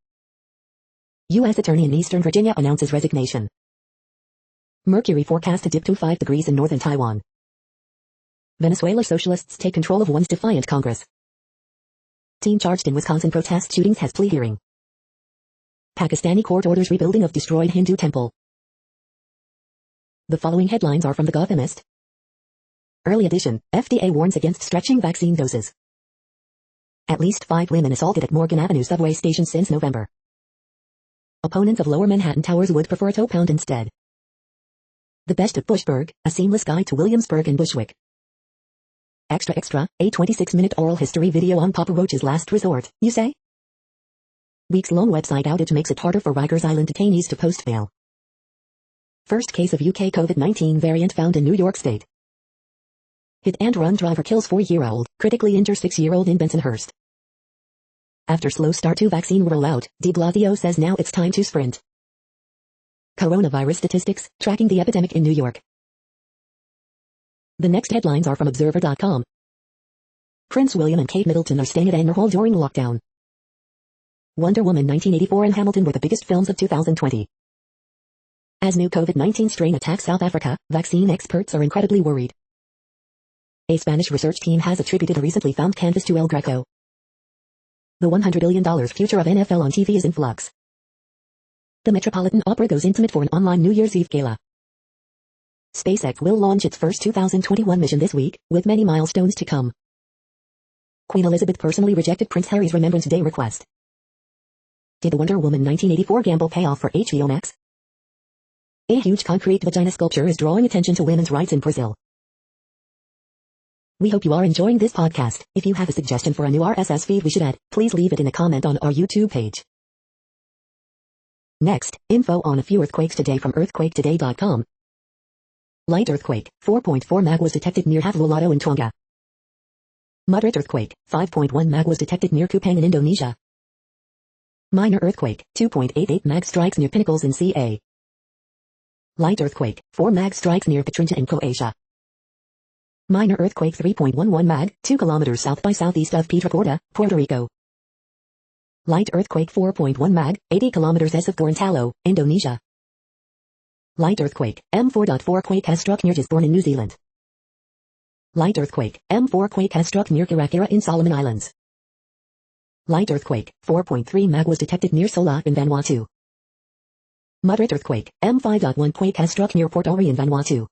U.S. attorney in Eastern Virginia announces resignation. Mercury forecast to dip to 5 degrees in northern Taiwan. Venezuela socialists take control of once defiant Congress. Teen charged in Wisconsin protest shootings has plea hearing. Pakistani court orders rebuilding of destroyed Hindu temple. The following headlines are from The Gothamist. Early edition, FDA warns against stretching vaccine doses. At least 5 women assaulted at Morgan Avenue subway station since November. Opponents of Lower Manhattan Towers would prefer a toe pound instead. The Best of Bushburg, a seamless guide to Williamsburg and Bushwick. Extra extra, a 26-minute oral history video on Papa Roach's last resort, you say? Weeks-long website outage makes it harder for Rikers Island detainees to post bail. First case of UK COVID-19 variant found in New York State. Hit-and-run driver kills 4-year-old, critically injures 6-year-old in Bensonhurst. After slow start to vaccine rollout, de Blasio says now it's time to sprint. Coronavirus statistics, tracking the epidemic in New York. The next headlines are from Observer.com. Prince William and Kate Middleton are staying at Anner Hall during lockdown. Wonder Woman 1984 and Hamilton were the biggest films of 2020. As new COVID-19 strain attacks South Africa, vaccine experts are incredibly worried. A Spanish research team has attributed a recently found canvas to El Greco. The $100 billion future of NFL on TV is in flux. The Metropolitan Opera goes intimate for an online New Year's Eve gala. SpaceX will launch its first 2021 mission this week, with many milestones to come. Queen Elizabeth personally rejected Prince Harry's Remembrance Day request. Did the Wonder Woman 1984 gamble pay off for HBO Max? A huge concrete vagina sculpture is drawing attention to women's rights in Brazil. We hope you are enjoying this podcast. If you have a suggestion for a new RSS feed we should add, please leave it in a comment on our YouTube page. Next, info on a few earthquakes today from earthquaketoday.com. Light earthquake, 4.4 mag was detected near Havulado in Tonga. Moderate earthquake, 5.1 mag was detected near Kupang in Indonesia. Minor earthquake, 2.88 mag strikes near Pinnacles in CA. Light earthquake, 4 mag strikes near Petrinja in Croatia. Minor earthquake 3.11 mag, 2 kilometers south by southeast of Piedracorta, Puerto Rico. Light earthquake 4.1 mag, 80 kilometers east of Gorontalo, Indonesia. Light earthquake, M4.4 quake has struck near Gisborne in New Zealand. Light earthquake, M4 quake has struck near Kirakira in Solomon Islands. Light earthquake, 4.3 mag was detected near Sola in Vanuatu. Moderate earthquake, M5.1 quake has struck near Port Ori in Vanuatu.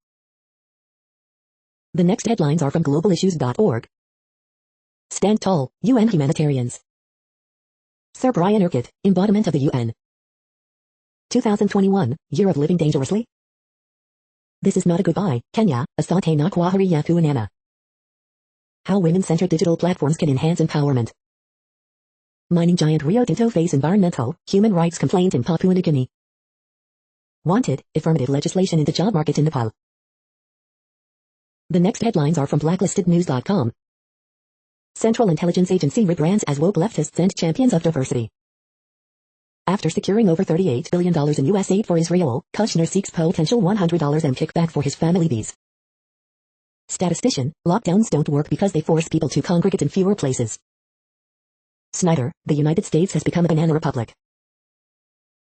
The next headlines are from globalissues.org. Stand tall, UN humanitarians. Sir Brian Urquhart, embodiment of the UN. 2021, Year of Living Dangerously? This is not a goodbye, Kenya, Asante na kwaheri ya kuonana. How women-centered digital platforms can enhance empowerment. Mining giant Rio Tinto face environmental, human rights complaint in Papua New Guinea. Wanted, affirmative legislation in the job market in Nepal. The next headlines are from blacklistednews.com. Central Intelligence Agency rebrands as woke leftists and champions of diversity. After securing over $38 billion in U.S. aid for Israel, Kushner seeks potential $100 and kickback for his family bees. Statistician, lockdowns don't work because they force people to congregate in fewer places. Snyder, the United States has become a banana republic.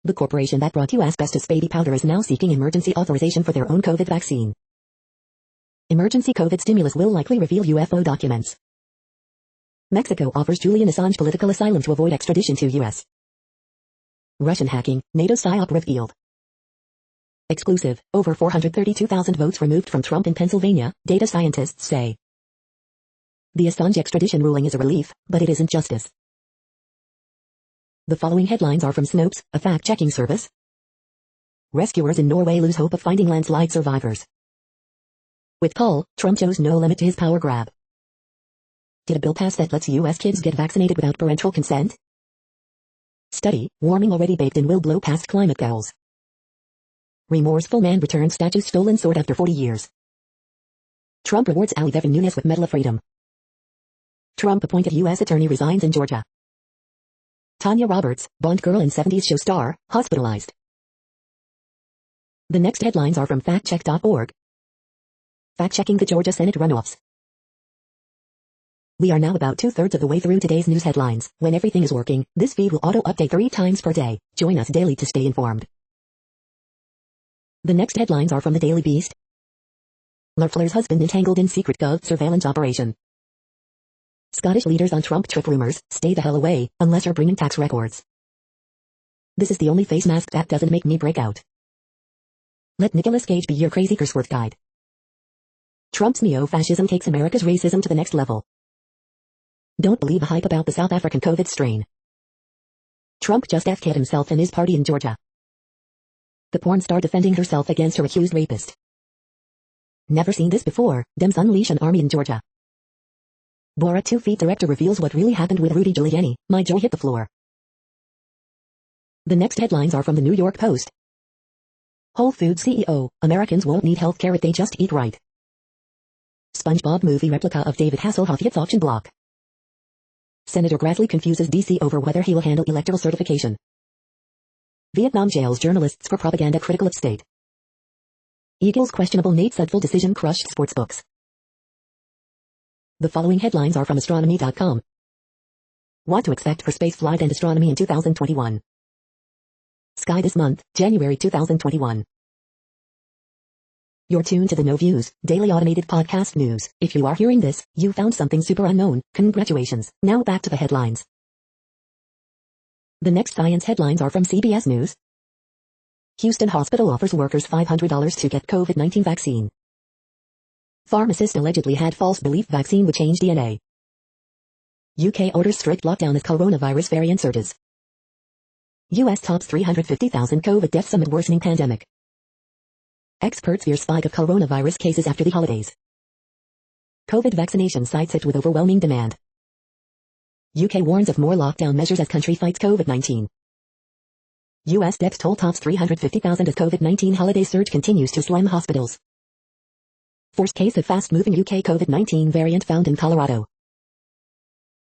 The corporation that brought you asbestos baby powder is now seeking emergency authorization for their own COVID vaccine. Emergency COVID stimulus will likely reveal UFO documents. Mexico offers Julian Assange political asylum to avoid extradition to U.S. Russian hacking, NATO PSYOP revealed. Exclusive, over 432,000 votes removed from Trump in Pennsylvania, data scientists say. The Assange extradition ruling is a relief, but it isn't justice. The following headlines are from Snopes, a fact-checking service. Rescuers in Norway lose hope of finding landslide survivors. With Paul, Trump shows no limit to his power grab. Did a bill pass that lets U.S. kids get vaccinated without parental consent? Study, warming already baked in will blow past climate goals. Remorseful man returns statue stolen sword after 40 years. Trump rewards Ali Devin Nunes with Medal of Freedom. Trump appointed U.S. attorney resigns in Georgia. Tanya Roberts, Bond girl and 70s show star, hospitalized. The next headlines are from factcheck.org. Fact-checking the Georgia Senate runoffs. We are now about 2/3 of the way through today's news headlines. When everything is working, this feed will auto-update 3 times per day. Join us daily to stay informed. The next headlines are from the Daily Beast. Loeffler's husband entangled in secret Gov surveillance operation. Scottish leaders on Trump trip rumors, stay the hell away, unless you're bringing tax records. This is the only face mask that doesn't make me break out. Let Nicolas Cage be your crazy curse word guide. Trump's neo-fascism takes America's racism to the next level. Don't believe the hype about the South African COVID strain. Trump just FK'd himself and his party in Georgia. The porn star defending herself against her accused rapist. Never seen this before, Dems unleash an army in Georgia. Borat 2 Feet director reveals what really happened with Rudy Giuliani. My jaw hit the floor. The next headlines are from the New York Post. Whole Foods CEO, Americans won't need health care if they just eat right. SpongeBob movie replica of David Hasselhoff hits auction block. Senator Grassley confuses DC over whether he will handle electoral certification. Vietnam jails journalists for propaganda critical of state. Eagles' questionable Nate Sudfeld decision crushed sportsbooks. The following headlines are from astronomy.com. What to expect for spaceflight and astronomy in 2021. Sky this month, January 2021. You're tuned to the No Views, daily automated podcast news. If you are hearing this, you found something super unknown. Congratulations. Now back to the headlines. The next science headlines are from CBS News. Houston hospital offers workers $500 to get COVID-19 vaccine. Pharmacist allegedly had false belief vaccine would change DNA. UK orders strict lockdown as coronavirus variant surges. US tops 350,000 COVID deaths amid worsening pandemic. Experts fear spike of coronavirus cases after the holidays. COVID vaccination sites hit with overwhelming demand. UK warns of more lockdown measures as country fights COVID-19. US death toll tops 350,000 as COVID-19 holiday surge continues to slam hospitals. First case of fast-moving UK COVID-19 variant found in Colorado.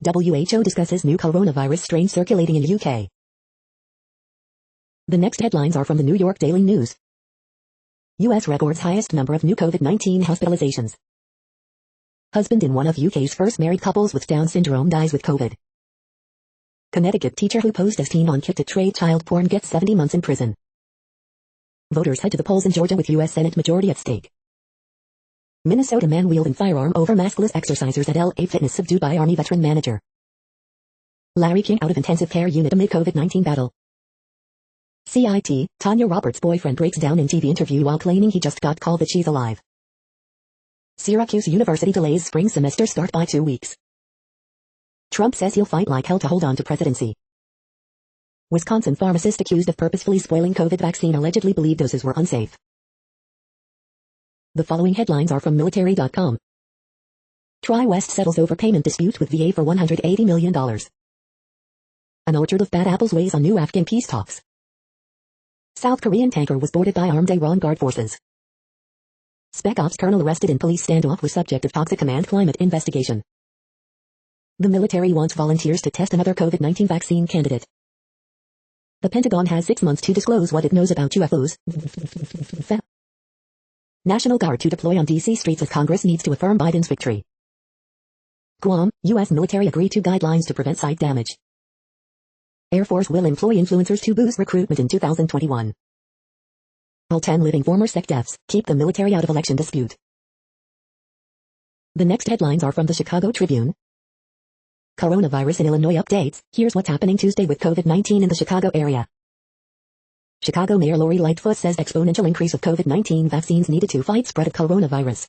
WHO discusses new coronavirus strain circulating in UK. The next headlines are from the New York Daily News. US records highest number of new COVID-19 hospitalizations. Husband in one of UK's first married couples with Down syndrome dies with COVID. Connecticut teacher who posed as teen on kit to trade child porn gets 70 months in prison. Voters head to the polls in Georgia with US Senate majority at stake. Minnesota man wielding firearm over maskless exercisers at LA Fitness subdued by Army veteran manager. Larry King out of intensive care unit amid COVID-19 battle. CIT, Tanya Roberts' boyfriend breaks down in TV interview while claiming he just got called that she's alive. Syracuse University delays spring semester start by 2 weeks. Trump says he'll fight like hell to hold on to presidency. Wisconsin pharmacist accused of purposefully spoiling COVID vaccine allegedly believed doses were unsafe. The following headlines are from military.com. Tri-West settles overpayment dispute with VA for $180 million. An orchard of bad apples weighs on new Afghan peace talks. South Korean tanker was boarded by armed Iran Guard forces. Spec Ops colonel arrested in police standoff was subject of toxic command climate investigation. The military wants volunteers to test another COVID-19 vaccine candidate. The Pentagon has 6 months to disclose what it knows about UFOs. National Guard to deploy on D.C. streets as Congress needs to affirm Biden's victory. Guam, U.S. military agree to guidelines to prevent site damage. Air Force will employ influencers to boost recruitment in 2021. All 10 living former SEC deaths, keep the military out of election dispute. The next headlines are from the Chicago Tribune. Coronavirus in Illinois updates, here's what's happening Tuesday with COVID-19 in the Chicago area. Chicago Mayor Lori Lightfoot says exponential increase of COVID-19 vaccines needed to fight spread of coronavirus.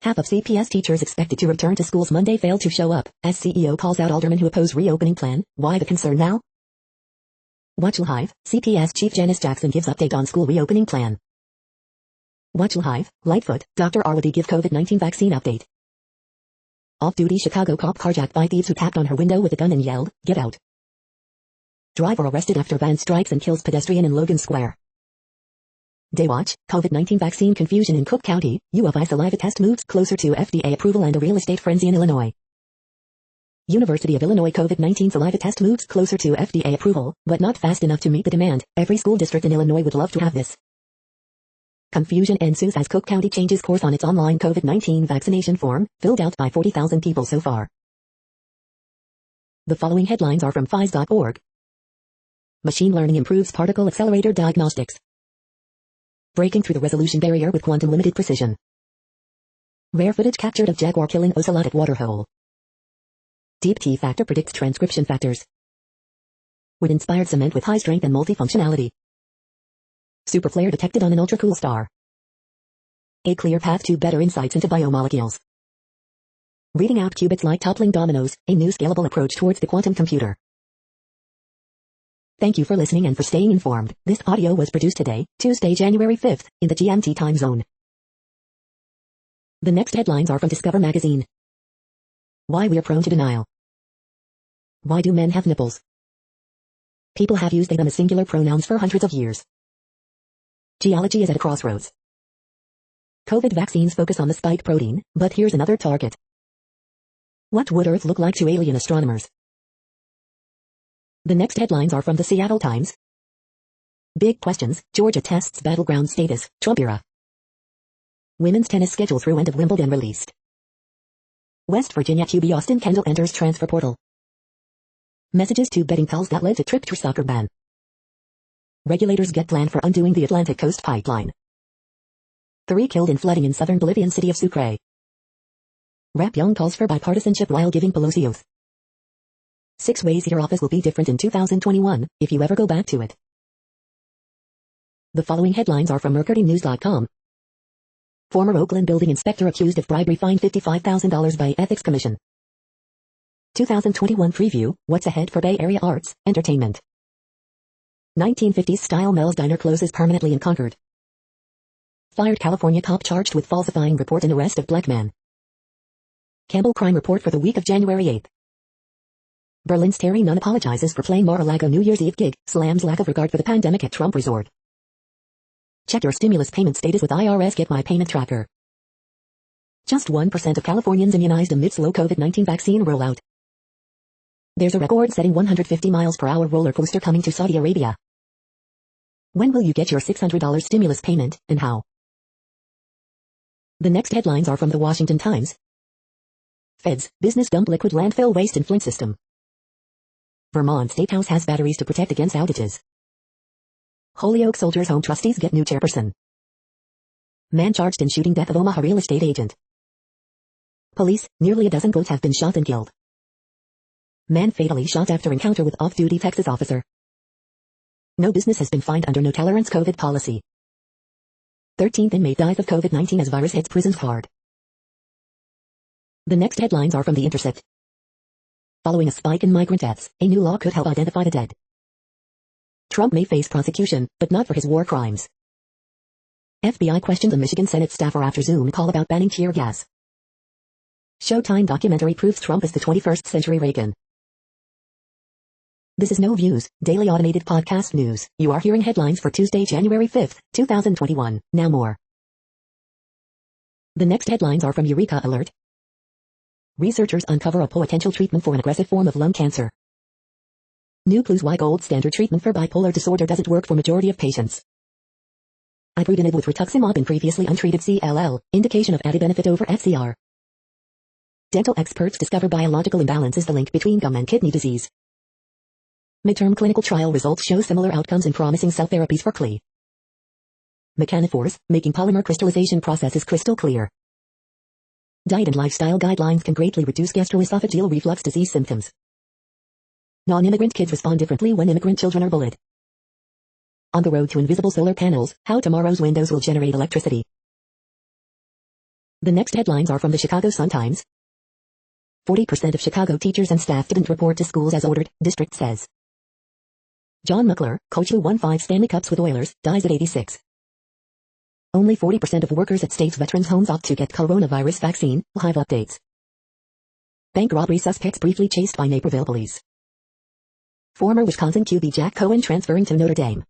Half of CPS teachers expected to return to schools Monday failed to show up, as CEO calls out aldermen who oppose reopening plan. Why the concern now? Watch Live, CPS Chief Janice Jackson gives update on school reopening plan. Watch Live, Lightfoot, Dr. Arwady give COVID-19 vaccine update. Off-duty Chicago cop carjacked by thieves who tapped on her window with a gun and yelled, "Get out." Driver arrested after van strikes and kills pedestrian in Logan Square. Daywatch, COVID-19 vaccine confusion in Cook County, U of I saliva test moves closer to FDA approval and a real estate frenzy in Illinois. University of Illinois COVID-19 saliva test moves closer to FDA approval, but not fast enough to meet the demand. Every school district in Illinois would love to have this. Confusion ensues as Cook County changes course on its online COVID-19 vaccination form, filled out by 40,000 people so far. The following headlines are from phys.org. Machine learning improves particle accelerator diagnostics. Breaking through the resolution barrier with quantum limited precision. Rare footage captured of jaguar killing ocelot at waterhole. Deep T factor predicts transcription factors. Wood-inspired cement with high strength and multifunctionality. Superflare detected on an ultra-cool star. A clear path to better insights into biomolecules. Reading out qubits like toppling dominoes, a new scalable approach towards the quantum computer. Thank you for listening and for staying informed. This audio was produced today, Tuesday, January 5th, in the GMT time zone. The next headlines are from Discover magazine. Why we are prone to denial. Why do men have nipples? People have used they them as singular pronouns for hundreds of years. Geology is at a crossroads. COVID vaccines focus on the spike protein, but here's another target. What would Earth look like to alien astronomers? The next headlines are from the Seattle Times. Big questions, Georgia tests battleground status, Trump era. Women's tennis schedule through end of Wimbledon released. West Virginia QB Austin Kendall enters transfer portal. Messages to betting pals that led to trip to soccer ban. Regulators get plan for undoing the Atlantic Coast Pipeline. 3 killed in flooding in southern Bolivian city of Sucre. Rap Young calls for bipartisanship while giving Pelosi oath. 6 ways your office will be different in 2021, if you ever go back to it. The following headlines are from MercuryNews.com. Former Oakland building inspector accused of bribery fined $55,000 by Ethics Commission. 2021 preview, what's ahead for Bay Area arts, entertainment. 1950s style Mel's Diner closes permanently in Concord. Fired California cop charged with falsifying report in arrest of black man. Campbell crime report for the week of January 8th. Berlin's Terry Nunn apologizes for playing Mar-a-Lago New Year's Eve gig, slams lack of regard for the pandemic at Trump resort. Check your stimulus payment status with IRS Get My Payment Tracker. Just 1% of Californians immunized amid slow COVID-19 vaccine rollout. There's a record-setting 150 miles per hour roller coaster coming to Saudi Arabia. When will you get your $600 stimulus payment, and how? The next headlines are from the Washington Times. Feds, business dump liquid landfill waste in Flint system. Vermont State House has batteries to protect against outages. Holyoke Soldiers Home trustees get new chairperson. Man charged in shooting death of Omaha real estate agent. Police, nearly a dozen goats have been shot and killed. Man fatally shot after encounter with off-duty Texas officer. No business has been fined under no tolerance COVID policy. 13th inmate dies of COVID-19 as virus hits prisons hard. The next headlines are from The Intercept. Following a spike in migrant deaths, a new law could help identify the dead. Trump may face prosecution, but not for his war crimes. FBI questioned a Michigan Senate staffer after Zoom call about banning tear gas. Showtime documentary proves Trump is the 21st century Reagan. This is No Views, daily automated podcast news. You are hearing headlines for Tuesday, January 5th, 2021. Now more. The next headlines are from Eureka Alert. Researchers uncover a potential treatment for an aggressive form of lung cancer. New clues why gold standard treatment for bipolar disorder doesn't work for majority of patients. Ibrutinib with rituximab in previously untreated CLL, indication of added benefit over FCR. Dental experts discover biological imbalance is the link between gum and kidney disease. Midterm clinical trial results show similar outcomes in promising cell therapies for CLE. Mechanophores, making polymer crystallization processes crystal clear. Diet and lifestyle guidelines can greatly reduce gastroesophageal reflux disease symptoms. Non-immigrant kids respond differently when immigrant children are bullied. On the road to invisible solar panels, how tomorrow's windows will generate electricity. The next headlines are from the Chicago Sun-Times. 40% of Chicago teachers and staff didn't report to schools as ordered, district says. John Muckler, coach who won 5 Stanley Cups with Oilers, dies at 86. Only 40% of workers at state's veterans' homes opt to get coronavirus vaccine, live updates. Bank robbery suspects briefly chased by Naperville police. Former Wisconsin QB Jack Cohen transferring to Notre Dame.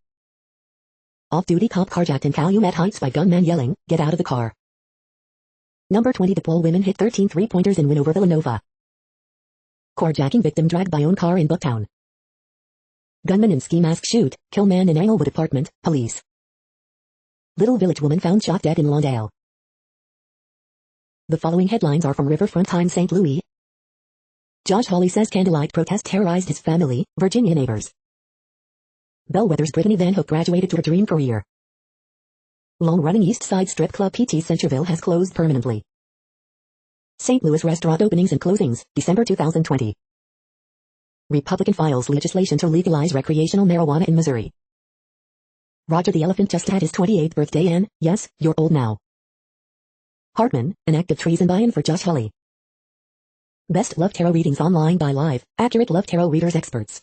Off-duty cop carjacked in Calumet Heights by gunman yelling, "Get out of the car." Number 20 DePaul women hit 13 three-pointers in win over Villanova. Carjacking victim dragged by own car in Bucktown. Gunman in ski mask shoot, kill man in Englewood apartment, police. Little village woman found shot dead in Lawndale. The following headlines are from Riverfront Times St. Louis. Josh Hawley says candlelight protest terrorized his family, Virginia neighbors. Bellwether's Brittany Van Hook graduated to her dream career. Long-running East Side strip club PT Centerville has closed permanently. St. Louis restaurant openings and closings, December 2020. Republican files legislation to legalize recreational marijuana in Missouri. Roger the Elephant just had his 28th birthday and, yes, you're old now. Hartman, an act of treason buy-in for Josh Hawley. Best Love Tarot readings online by Live, accurate Love Tarot readers experts.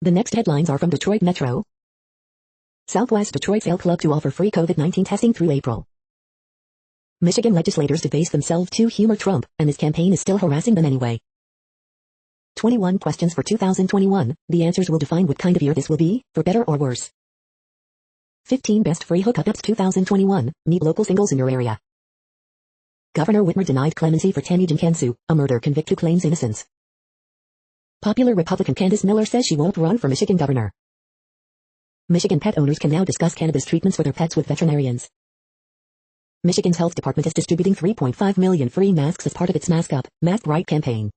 The next headlines are from Detroit Metro. Southwest Detroit Sale Club to offer free COVID-19 testing through April. Michigan legislators debase themselves to humor Trump, and his campaign is still harassing them anyway. 21 questions for 2021, the answers will define what kind of year this will be, for better or worse. 15 best free hookups 2021, meet local singles in your area. Governor Whitmer denied clemency for Tammy Jinkansu, a murder convict who claims innocence. Popular Republican Candace Miller says she won't run for Michigan governor. Michigan pet owners can now discuss cannabis treatments for their pets with veterinarians. Michigan's health department is distributing 3.5 million free masks as part of its Mask Up, Mask Right campaign.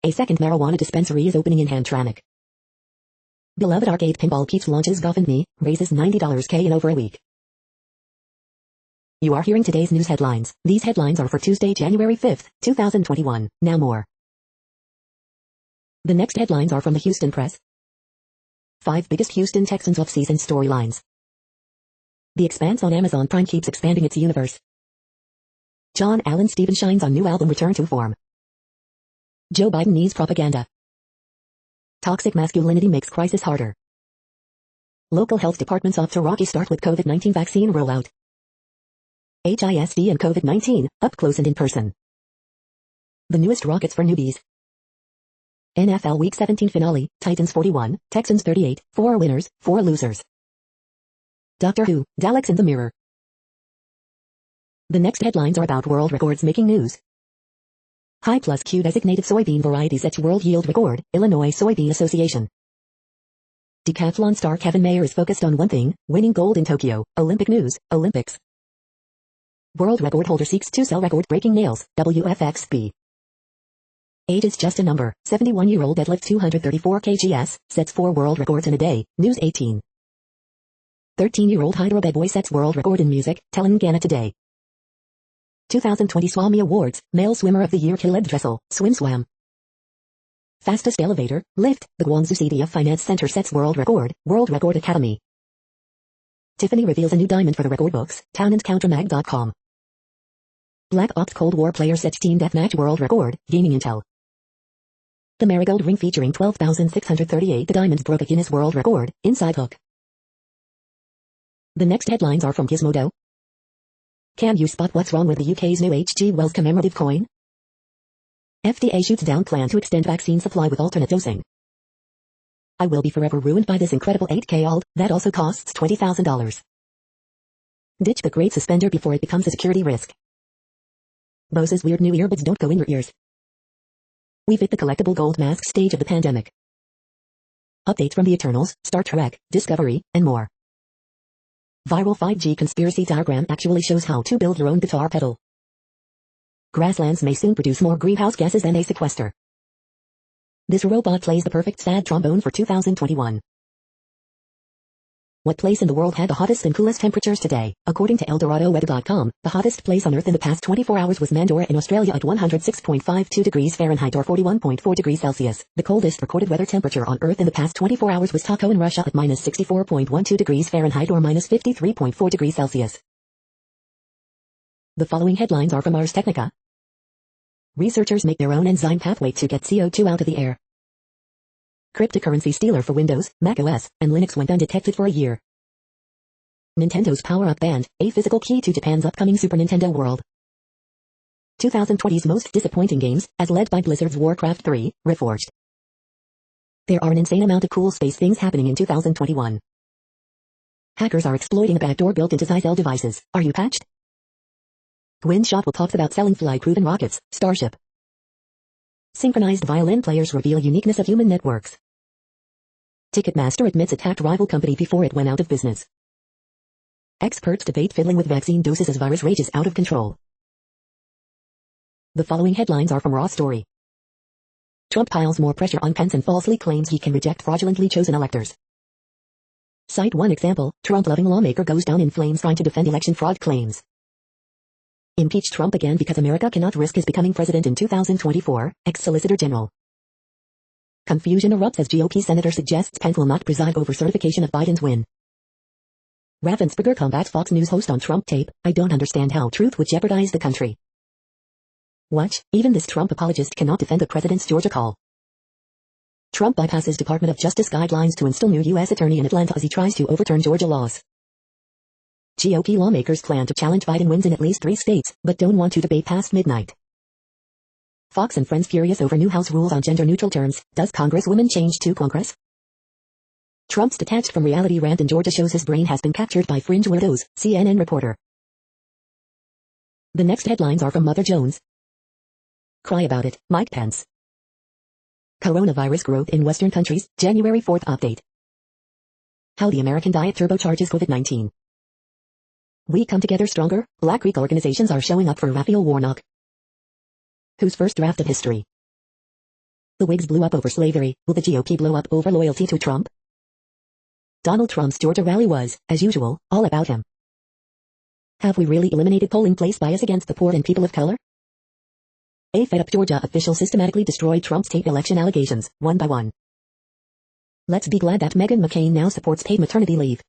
A second marijuana dispensary is opening in Hamtramck. Beloved Arcade Pinball Peeps launches GoFundMe, raises $90K in over a week. You are hearing today's news headlines. These headlines are for Tuesday, January 5th, 2021. Now more. The next headlines are from the Houston Press. 5 biggest Houston Texans off-season storylines. The Expanse on Amazon Prime keeps expanding its universe. John Allen Stevens shines on new album Return to Form. Joe Biden needs propaganda. Toxic masculinity makes crisis harder. Local health departments off to rocky start with COVID-19 vaccine rollout. HISD and COVID-19, up close and in person. The newest rockets for newbies. NFL Week 17 finale, Titans 41, Texans 38, 4 winners, 4 losers. Doctor Who, Daleks in the Mirror. The next headlines are about world records making news. High plus Q designated soybean variety sets world yield record, Illinois Soybean Association. Decathlon star Kevin Mayer is focused on one thing, winning gold in Tokyo. Olympic news, Olympics. World record holder seeks to sell record-breaking nails, WFXB. Age is just a number, 71-year-old deadlifts 234 kgs, sets 4 world records in a day, News 18. 13-year-old Hyderabad boy sets world record in music, Telangana Today. 2020 Swami Awards, Male Swimmer of the Year Caleb Dressel, swim swam. Fastest elevator, lift, the Guangzhou City of Finance Center sets world record Academy. Tiffany reveals a new diamond for the record books, townandcountermag.com. Black Ops Cold War player sets Team Deathmatch world record, Gaming Intel. The Marigold ring featuring 12,638 the diamonds broke a Guinness World Record, Inside Hook. The next headlines are from Gizmodo. Can you spot what's wrong with the UK's new H.G. Wells commemorative coin? FDA shoots down plan to extend vaccine supply with alternate dosing. I will be forever ruined by this incredible 8K alt, that also costs $20,000. Ditch the great suspender before it becomes a security risk. Bose's weird new earbuds don't go in your ears. We've hit the collectible gold mask stage of the pandemic. Updates from the Eternals, Star Trek, Discovery, and more. Viral 5G conspiracy diagram actually shows how to build your own guitar pedal. Grasslands may soon produce more greenhouse gases than they sequester. This robot plays the perfect sad trombone for 2021. What place in the world had the hottest and coolest temperatures today? According to ElDoradoWeather.com, the hottest place on Earth in the past 24 hours was Mandorah in Australia at 106.52 degrees Fahrenheit or 41.4 degrees Celsius. The coldest recorded weather temperature on Earth in the past 24 hours was Taco in Russia at minus 64.12 degrees Fahrenheit or minus 53.4 degrees Celsius. The following headlines are from Ars Technica. Researchers make their own enzyme pathway to get CO2 out of the air. Cryptocurrency stealer for Windows, Mac OS, and Linux went undetected for a year. Nintendo's Power-Up Band, a physical key to Japan's upcoming Super Nintendo World. 2020's most disappointing games, as led by Blizzard's Warcraft 3, Reforged. There are an insane amount of cool space things happening in 2021. Hackers are exploiting a backdoor built into Zytel devices. Are you patched? Gwyn Shotwell talks about selling fly-proven rockets, Starship. Synchronized violin players reveal uniqueness of human networks. Ticketmaster admits attacked rival company before it went out of business. Experts debate fiddling with vaccine doses as virus rages out of control. The following headlines are from Raw Story. Trump piles more pressure on Pence and falsely claims he can reject fraudulently chosen electors. Cite one example, Trump-loving lawmaker goes down in flames trying to defend election fraud claims. Impeach Trump again because America cannot risk his becoming president in 2024, ex-Solicitor General. Confusion erupts as GOP senator suggests Pence will not preside over certification of Biden's win. Raffensperger combats Fox News host on Trump tape, I don't understand how truth would jeopardize the country. Watch, even this Trump apologist cannot defend the president's Georgia call. Trump bypasses Department of Justice guidelines to install new U.S. attorney in Atlanta as he tries to overturn Georgia laws. GOP lawmakers plan to challenge Biden wins in at least 3 states, but don't want to debate past midnight. Fox and friends furious over new House rules on gender-neutral terms. Does Congresswoman change to Congress? Trump's detached from reality rant in Georgia shows his brain has been captured by fringe weirdos, CNN reporter. The next headlines are from Mother Jones. Cry about it, Mike Pence. Coronavirus growth in Western countries, January 4th update. How the American diet turbocharges COVID-19. We come together stronger, Black Creek organizations are showing up for Raphael Warnock. Whose first draft of history? The Whigs blew up over slavery, will the GOP blow up over loyalty to Trump? Donald Trump's Georgia rally was, as usual, all about him. Have we really eliminated polling place bias against the poor and people of color? A fed-up Georgia official systematically destroyed Trump's tape election allegations, one by one. Let's be glad that Meghan McCain now supports paid maternity leave.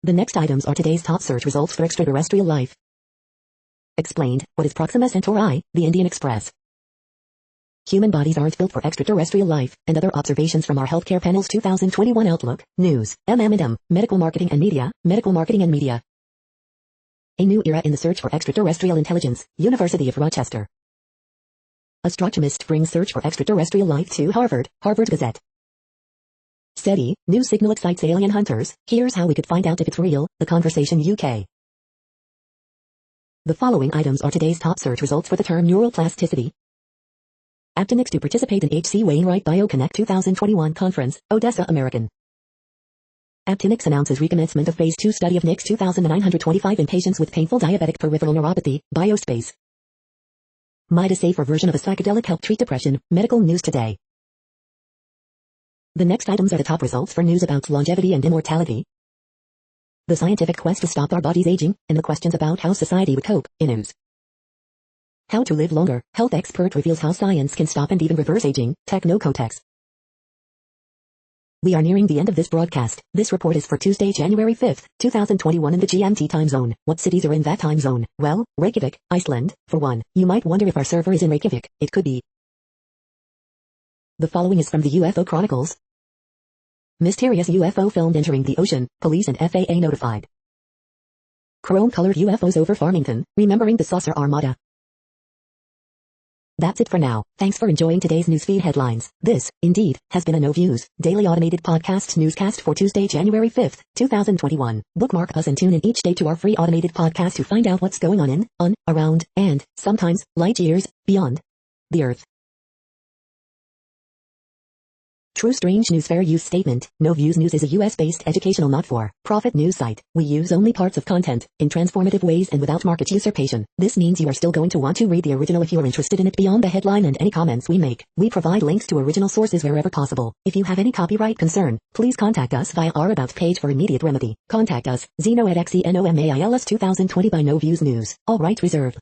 The next items are today's top search results for extraterrestrial life. Explained, what is Proxima Centauri, the Indian Express? Human bodies aren't built for extraterrestrial life, and other observations from our healthcare panel's 2021 Outlook, News, M&M, Medical Marketing and Media, Medical Marketing and Media. A new era in the search for extraterrestrial intelligence, University of Rochester. Astronomist brings search for extraterrestrial life to Harvard, Harvard Gazette. SETI, new signal excites alien hunters, here's how we could find out if it's real, The Conversation UK. The following items are today's top search results for the term neuroplasticity. Aptenics to participate in H.C. Wainwright BioConnect 2021 conference, Odessa, American. Aptenics announces recommencement of Phase 2 study of NICS 2925 in patients with painful diabetic peripheral neuropathy, Biospace. Might a safer version of a psychedelic help treat depression, Medical News Today. The next items are the top results for news about longevity and immortality. The scientific quest to stop our bodies aging, and the questions about how society would cope, in news. How to live longer, health expert reveals how science can stop and even reverse aging, Technocotex. We are nearing the end of this broadcast. This report is for Tuesday, January 5th, 2021 in the GMT time zone. What cities are in that time zone? Well, Reykjavik, Iceland, for one. You might wonder if our server is in Reykjavik. It could be. The following is from the UFO Chronicles. Mysterious UFO filmed entering the ocean, police and FAA notified. Chrome-colored UFOs over Farmington, remembering the saucer armada. That's it for now. Thanks for enjoying today's newsfeed headlines. This, indeed, has been a No Views, daily automated podcast newscast for Tuesday, January 5th, 2021. Bookmark us and tune in each day to our free automated podcast to find out what's going on, around, and, sometimes, light years, beyond the Earth. True Strange News Fair Use Statement. No Views News is a US-based educational not-for-profit news site. We use only parts of content, in transformative ways and without market usurpation. This means you are still going to want to read the original if you are interested in it beyond the headline and any comments we make. We provide links to original sources wherever possible. If you have any copyright concern, please contact us via our About page for immediate remedy. Contact us, Zeno at XENOMAILS 2020 by No Views News. All rights reserved.